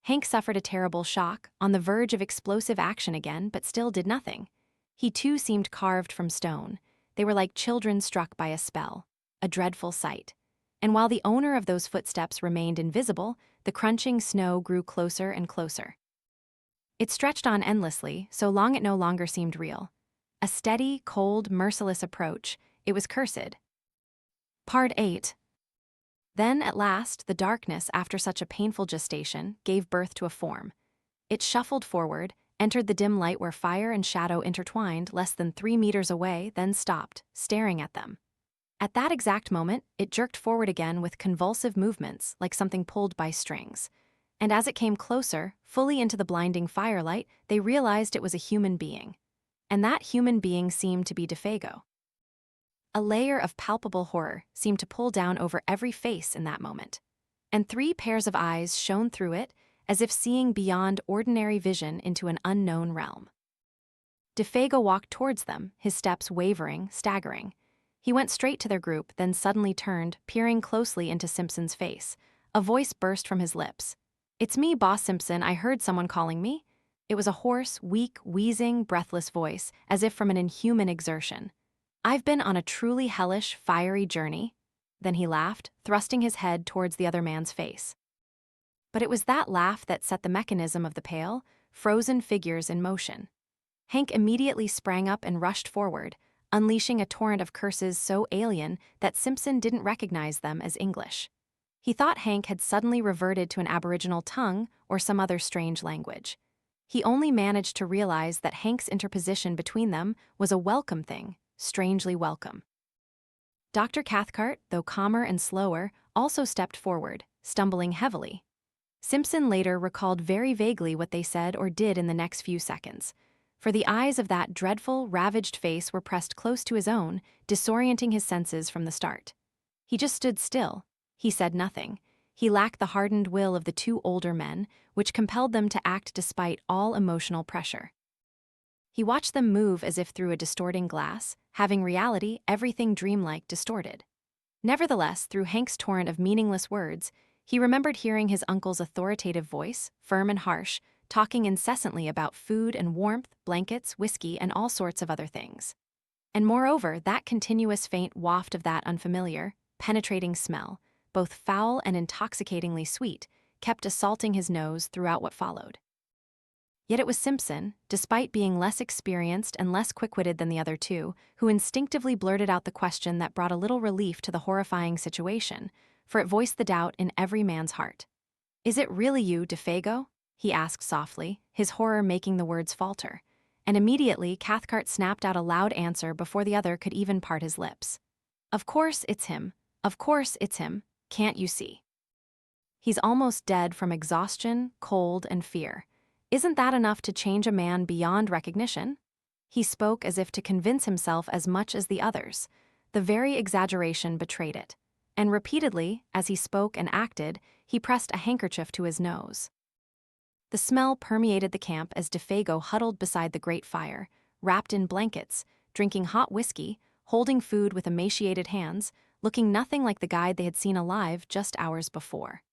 Hank suffered a terrible shock, on the verge of explosive action again, but still did nothing. He too seemed carved from stone. They were like children struck by a spell. A dreadful sight. And while the owner of those footsteps remained invisible, the crunching snow grew closer and closer. It stretched on endlessly, so long it no longer seemed real. A steady, cold, merciless approach. It was cursed. Part 8. Then, at last, the darkness, after such a painful gestation, gave birth to a form. It shuffled forward, entered the dim light where fire and shadow intertwined less than 3 meters away, then stopped, staring at them. At that exact moment, it jerked forward again with convulsive movements, like something pulled by strings. And as it came closer, fully into the blinding firelight, they realized it was a human being. And that human being seemed to be Defago. A layer of palpable horror seemed to pull down over every face in that moment. And 3 pairs of eyes shone through it, as if seeing beyond ordinary vision into an unknown realm. Defago walked towards them, his steps wavering, staggering. He went straight to their group, then suddenly turned, peering closely into Simpson's face. A voice burst from his lips. "It's me, Boss Simpson, I heard someone calling me." It was a hoarse, weak, wheezing, breathless voice, as if from an inhuman exertion. "I've been on a truly hellish, fiery journey." Then he laughed, thrusting his head towards the other man's face. But it was that laugh that set the mechanism of the pale, frozen figures in motion. Hank immediately sprang up and rushed forward, unleashing a torrent of curses so alien that Simpson didn't recognize them as English. He thought Hank had suddenly reverted to an Aboriginal tongue or some other strange language. He only managed to realize that Hank's interposition between them was a welcome thing, strangely welcome. Dr. Cathcart, though calmer and slower, also stepped forward, stumbling heavily. Simpson later recalled very vaguely what they said or did in the next few seconds, for the eyes of that dreadful, ravaged face were pressed close to his own, disorienting his senses from the start. He just stood still. He said nothing. He lacked the hardened will of the 2 older men, which compelled them to act despite all emotional pressure. He watched them move as if through a distorting glass, having reality, everything dreamlike, distorted. Nevertheless, through Hank's torrent of meaningless words, he remembered hearing his uncle's authoritative voice, firm and harsh, talking incessantly about food and warmth, blankets, whiskey, and all sorts of other things. And moreover, that continuous faint waft of that unfamiliar, penetrating smell, both foul and intoxicatingly sweet, kept assaulting his nose throughout what followed. Yet it was Simpson, despite being less experienced and less quick-witted than the other two, who instinctively blurted out the question that brought a little relief to the horrifying situation, for it voiced the doubt in every man's heart. "Is it really you, Defago?" he asked softly, his horror making the words falter. And immediately Cathcart snapped out a loud answer before the other could even part his lips. "Of course it's him. Of course it's him. Can't you see? He's almost dead from exhaustion, cold, and fear. Isn't that enough to change a man beyond recognition?" He spoke as if to convince himself as much as the others. The very exaggeration betrayed it. And repeatedly, as he spoke and acted, he pressed a handkerchief to his nose. The smell permeated the camp as Defago huddled beside the great fire, wrapped in blankets, drinking hot whiskey, holding food with emaciated hands, looking nothing like the guide they had seen alive just hours before.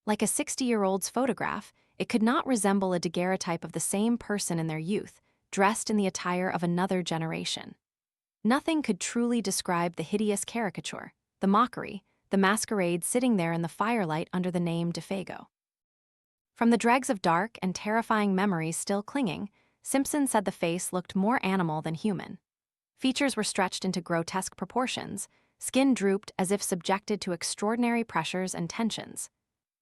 Like a 60-year-old's photograph, it could not resemble a daguerreotype of the same person in their youth, dressed in the attire of another generation. Nothing could truly describe the hideous caricature, the mockery, the masquerade sitting there in the firelight under the name Defago. From the dregs of dark and terrifying memories still clinging, Simpson said the face looked more animal than human. Features were stretched into grotesque proportions, skin drooped as if subjected to extraordinary pressures and tensions.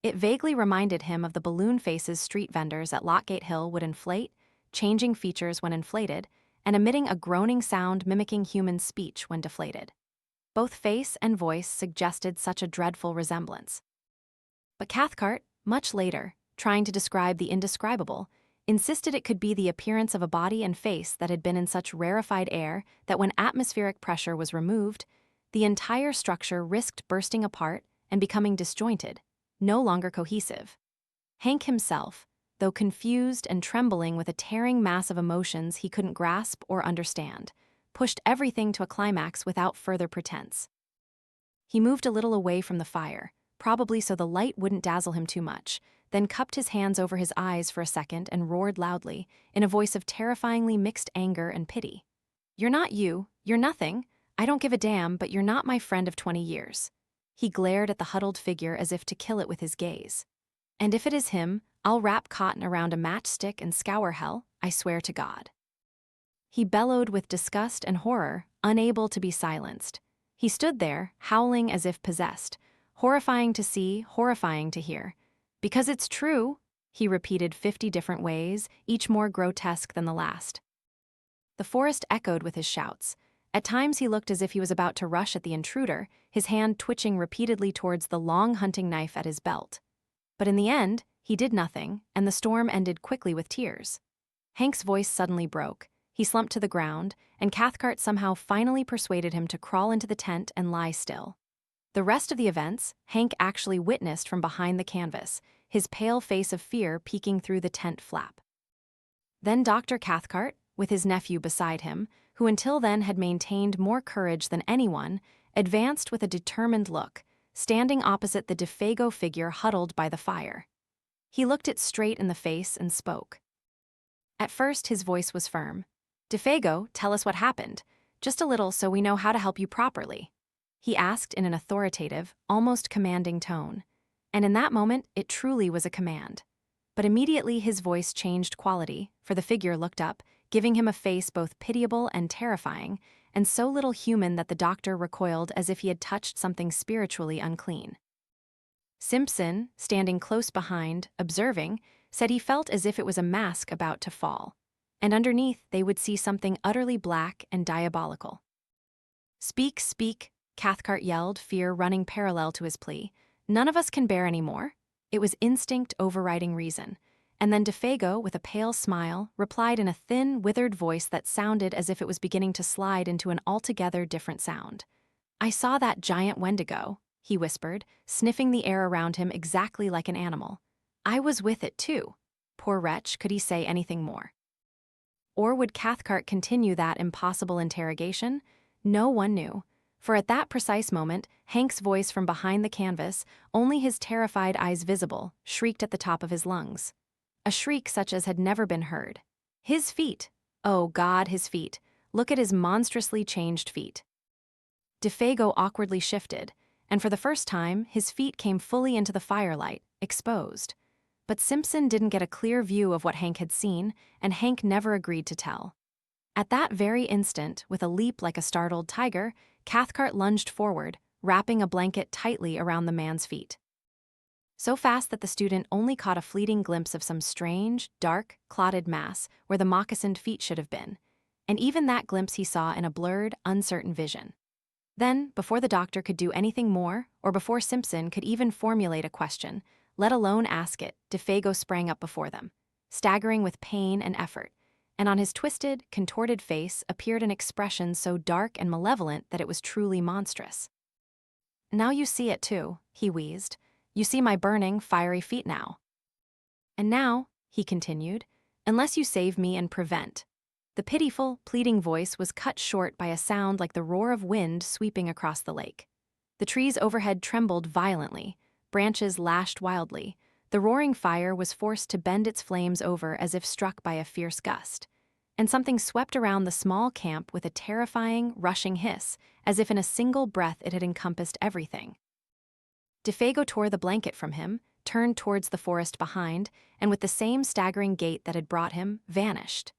It vaguely reminded him of the balloon faces street vendors at Lockgate Hill would inflate, changing features when inflated, and emitting a groaning sound mimicking human speech when deflated. Both face and voice suggested such a dreadful resemblance. But Cathcart, much later, trying to describe the indescribable, insisted it could be the appearance of a body and face that had been in such rarefied air that when atmospheric pressure was removed, the entire structure risked bursting apart and becoming disjointed, no longer cohesive. Hank himself, though confused and trembling with a tearing mass of emotions he couldn't grasp or understand, pushed everything to a climax without further pretense. He moved a little away from the fire, probably so the light wouldn't dazzle him too much, then cupped his hands over his eyes for a second and roared loudly, in a voice of terrifyingly mixed anger and pity. "You're not you, you're nothing. I don't give a damn, but you're not my friend of 20 years. He glared at the huddled figure as if to kill it with his gaze. "And if it is him, I'll wrap cotton around a matchstick and scour hell, I swear to God." He bellowed with disgust and horror, unable to be silenced. He stood there, howling as if possessed, horrifying to see, horrifying to hear. "Because it's true," he repeated 50 different ways, each more grotesque than the last. The forest echoed with his shouts. At times he looked as if he was about to rush at the intruder, his hand twitching repeatedly towards the long hunting knife at his belt. But in the end, he did nothing, and the storm ended quickly with tears. Hank's voice suddenly broke. He slumped to the ground, and Cathcart somehow finally persuaded him to crawl into the tent and lie still. The rest of the events, Hank actually witnessed from behind the canvas, his pale face of fear peeking through the tent flap. Then Dr. Cathcart, with his nephew beside him, who until then had maintained more courage than anyone, advanced with a determined look, standing opposite the Defago figure huddled by the fire. He looked it straight in the face and spoke. At first his voice was firm. "Defago, tell us what happened. Just a little so we know how to help you properly," he asked in an authoritative, almost commanding tone. And in that moment, it truly was a command. But immediately his voice changed quality, for the figure looked up, giving him a face both pitiable and terrifying, and so little human that the doctor recoiled as if he had touched something spiritually unclean. Simpson, standing close behind, observing, said he felt as if it was a mask about to fall, and underneath they would see something utterly black and diabolical. "Speak, speak," Cathcart yelled, fear running parallel to his plea. "None of us can bear any more." It was instinct overriding reason. And then Defago, with a pale smile, replied in a thin, withered voice that sounded as if it was beginning to slide into an altogether different sound. "I saw that giant Wendigo," he whispered, sniffing the air around him exactly like an animal. "I was with it too." Poor wretch, could he say anything more? Or would Cathcart continue that impossible interrogation? No one knew. For at that precise moment, Hank's voice from behind the canvas, only his terrified eyes visible, shrieked at the top of his lungs. A shriek such as had never been heard. His feet! Oh God, his feet! Look at his monstrously changed feet. Defago awkwardly shifted, and for the first time, his feet came fully into the firelight, exposed. But Simpson didn't get a clear view of what Hank had seen, and Hank never agreed to tell. At that very instant, with a leap like a startled tiger, Cathcart lunged forward, wrapping a blanket tightly around the man's feet. So fast that the student only caught a fleeting glimpse of some strange, dark, clotted mass where the moccasined feet should have been, and even that glimpse he saw in a blurred, uncertain vision. Then, before the doctor could do anything more, or before Simpson could even formulate a question, let alone ask it, Defago sprang up before them, staggering with pain and effort, and on his twisted, contorted face appeared an expression so dark and malevolent that it was truly monstrous. "Now you see it too," he wheezed. "You see my burning, fiery feet now. And now," he continued, "unless you save me and prevent." The pitiful, pleading voice was cut short by a sound like the roar of wind sweeping across the lake. The trees overhead trembled violently, branches lashed wildly. The roaring fire was forced to bend its flames over as if struck by a fierce gust. And something swept around the small camp with a terrifying, rushing hiss, as if in a single breath it had encompassed everything. Defago tore the blanket from him, turned towards the forest behind, and with the same staggering gait that had brought him, vanished.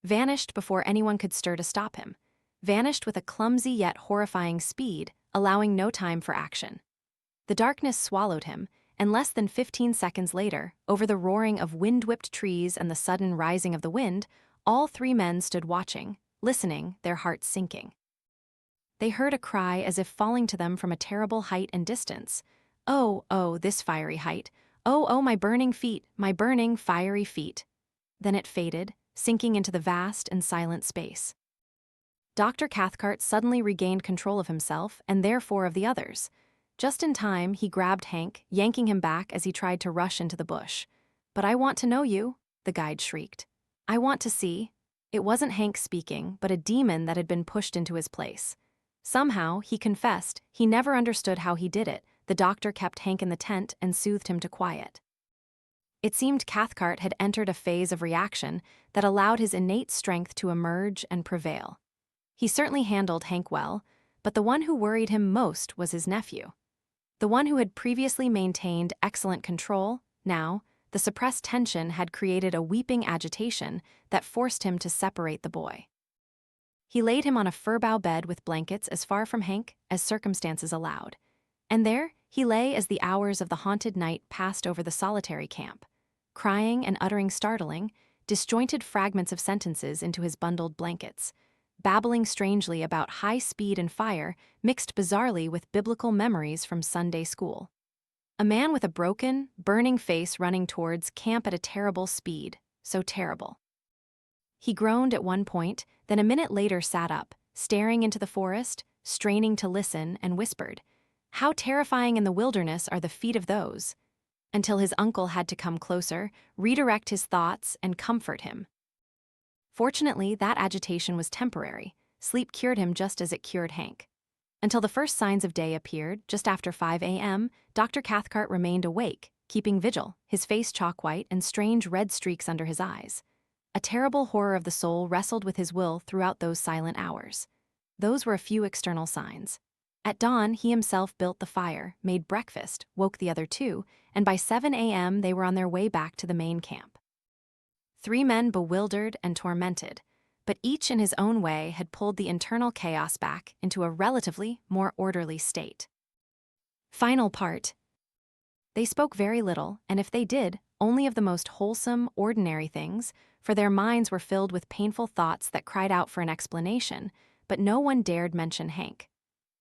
Vanished before anyone could stir to stop him. Vanished with a clumsy yet horrifying speed, allowing no time for action. The darkness swallowed him, and less than 15 seconds later, over the roaring of wind-whipped trees and the sudden rising of the wind, all three men stood watching, listening, their hearts sinking. They heard a cry as if falling to them from a terrible height and distance. "Oh, oh, this fiery height! Oh, oh, my burning feet, my burning, fiery feet!" Then it faded, sinking into the vast and silent space. Dr. Cathcart suddenly regained control of himself and therefore of the others. Just in time, he grabbed Hank, yanking him back as he tried to rush into the bush. "But I want to know you," the guide shrieked. "I want to see." It wasn't Hank speaking, but a demon that had been pushed into his place. Somehow, he confessed, he never understood how he did it. The doctor kept Hank in the tent and soothed him to quiet. It seemed Cathcart had entered a phase of reaction that allowed his innate strength to emerge and prevail. He certainly handled Hank well, but the one who worried him most was his nephew. The one who had previously maintained excellent control, now, the suppressed tension had created a weeping agitation that forced him to separate the boy. He laid him on a fir-bough bed with blankets as far from Hank as circumstances allowed. And there he lay as the hours of the haunted night passed over the solitary camp, crying and uttering startling, disjointed fragments of sentences into his bundled blankets, babbling strangely about high speed and fire mixed bizarrely with biblical memories from Sunday school. A man with a broken, burning face running towards camp at a terrible speed, so terrible. He groaned at one point, then a minute later sat up, staring into the forest, straining to listen, and whispered, "How terrifying in the wilderness are the feet of those," until his uncle had to come closer, redirect his thoughts, and comfort him. Fortunately, that agitation was temporary. Sleep cured him just as it cured Hank. Until the first signs of day appeared, just after 5 a.m., Dr. Cathcart remained awake, keeping vigil, his face chalk-white and strange red streaks under his eyes. A terrible horror of the soul wrestled with his will throughout those silent hours. Those were a few external signs. At dawn, he himself built the fire, made breakfast, woke the other two, and by 7 a.m. they were on their way back to the main camp. Three men bewildered and tormented, but each in his own way had pulled the internal chaos back into a relatively more orderly state. Final part. They spoke very little, and if they did, only of the most wholesome, ordinary things, for their minds were filled with painful thoughts that cried out for an explanation, but no one dared mention Hank.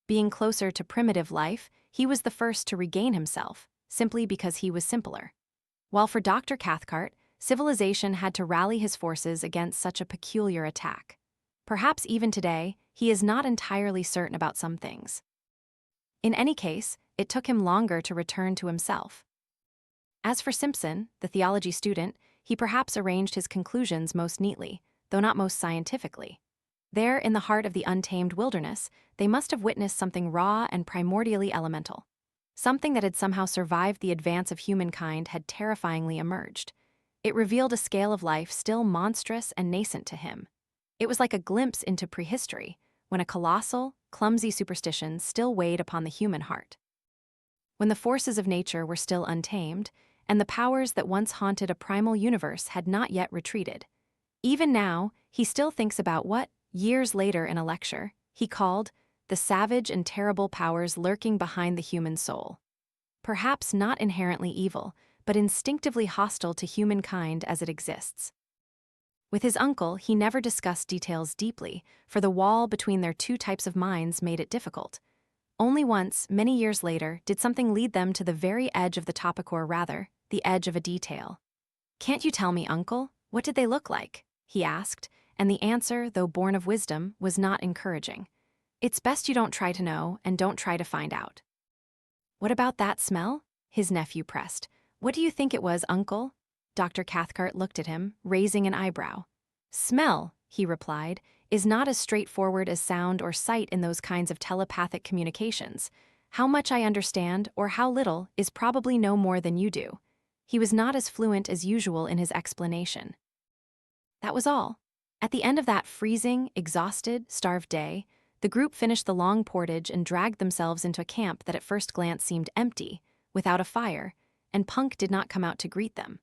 Being closer to primitive life, he was the first to regain himself, simply because he was simpler. While for Dr. Cathcart, civilization had to rally his forces against such a peculiar attack. Perhaps even today, he is not entirely certain about some things. In any case, it took him longer to return to himself. As for Simpson, the theology student, he perhaps arranged his conclusions most neatly, though not most scientifically. There, in the heart of the untamed wilderness, they must have witnessed something raw and primordially elemental. Something that had somehow survived the advance of humankind had terrifyingly emerged. It revealed a scale of life still monstrous and nascent to him. It was like a glimpse into prehistory, when a colossal, clumsy superstition still weighed upon the human heart. when the forces of nature were still untamed, and the powers that once haunted a primal universe had not yet retreated. Even now, he still thinks about what, years later in a lecture, he called the savage and terrible powers lurking behind the human soul. Perhaps not inherently evil, but instinctively hostile to humankind as it exists. With his uncle, he never discussed details deeply, for the wall between their two types of minds made it difficult. Only once, many years later, did something lead them to the very edge of the topic, or rather, the edge of a detail. "Can't you tell me, uncle? What did they look like?" he asked, and the answer, though born of wisdom, was not encouraging. "It's best you don't try to know and don't try to find out." "What about that smell?" his nephew pressed. "What do you think it was, uncle?" Dr. Cathcart looked at him, raising an eyebrow. "Smell," he replied, "is not as straightforward as sound or sight in those kinds of telepathic communications. How much I understand, or how little, is probably no more than you do." He was not as fluent as usual in his explanation. That was all. At the end of that freezing, exhausted, starved day, the group finished the long portage and dragged themselves into a camp that at first glance seemed empty, without a fire, and Punk did not come out to greet them.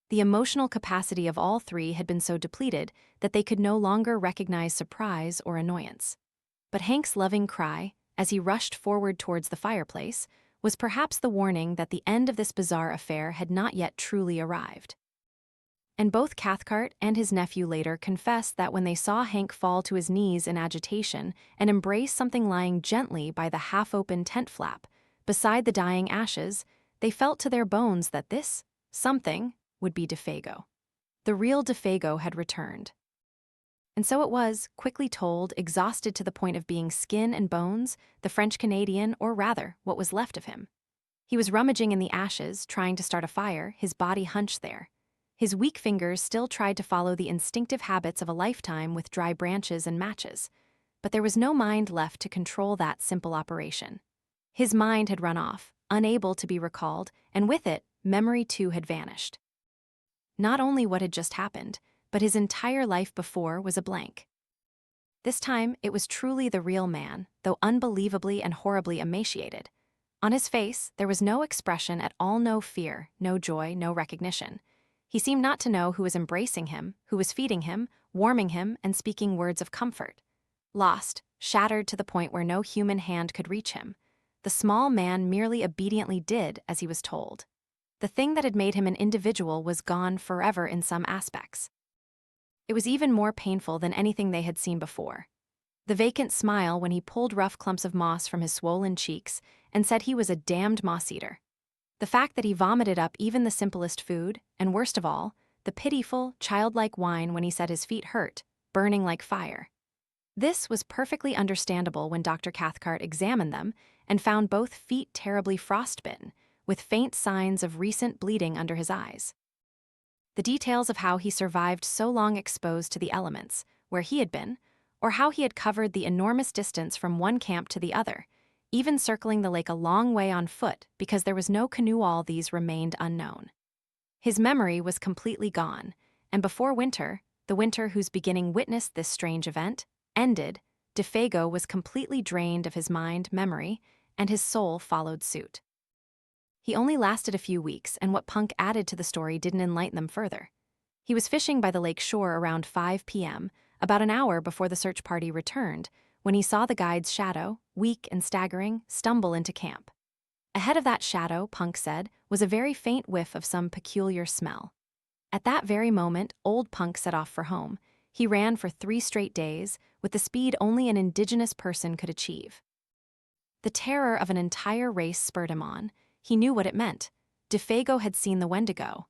The emotional capacity of all three had been so depleted that they could no longer recognize surprise or annoyance. But Hank's loving cry, as he rushed forward towards the fireplace, was perhaps the warning that the end of this bizarre affair had not yet truly arrived. And both Cathcart and his nephew later confessed that when they saw Hank fall to his knees in agitation and embrace something lying gently by the half-open tent flap, beside the dying ashes, they felt to their bones that this something would be Defago. The real Defago had returned. And so it was, quickly told, exhausted to the point of being skin and bones, the French-Canadian, or rather, what was left of him. He was rummaging in the ashes, trying to start a fire, his body hunched there. His weak fingers still tried to follow the instinctive habits of a lifetime with dry branches and matches, but there was no mind left to control that simple operation. His mind had run off, unable to be recalled, and with it, memory too had vanished. Not only what had just happened, but his entire life before was a blank. This time, it was truly the real man, though unbelievably and horribly emaciated. On his face, there was no expression at all, no fear, no joy, no recognition. He seemed not to know who was embracing him, who was feeding him, warming him, and speaking words of comfort. Lost, shattered to the point where no human hand could reach him, the small man merely obediently did as he was told. The thing that had made him an individual was gone forever in some aspects. It was even more painful than anything they had seen before. The vacant smile when he pulled rough clumps of moss from his swollen cheeks and said he was a damned moss-eater. The fact that he vomited up even the simplest food, and worst of all, the pitiful, childlike whine when he said his feet hurt, burning like fire. This was perfectly understandable when Dr. Cathcart examined them and found both feet terribly frostbitten, with faint signs of recent bleeding under his eyes. The details of how he survived so long exposed to the elements, where he had been, or how he had covered the enormous distance from one camp to the other, even circling the lake a long way on foot because there was no canoe, all these remained unknown. His memory was completely gone, and before winter, the winter whose beginning witnessed this strange event, ended, Defago was completely drained of his mind, memory, and his soul followed suit. He only lasted a few weeks, and what Punk added to the story didn't enlighten them further. He was fishing by the lake shore around 5 p.m., about an hour before the search party returned, when he saw the guide's shadow, weak and staggering, stumble into camp. Ahead of that shadow, Punk said, was a very faint whiff of some peculiar smell. At that very moment, old Punk set off for home. He ran for 3 straight days, with the speed only an indigenous person could achieve. The terror of an entire race spurred him on. He knew what it meant. Defago had seen the Wendigo.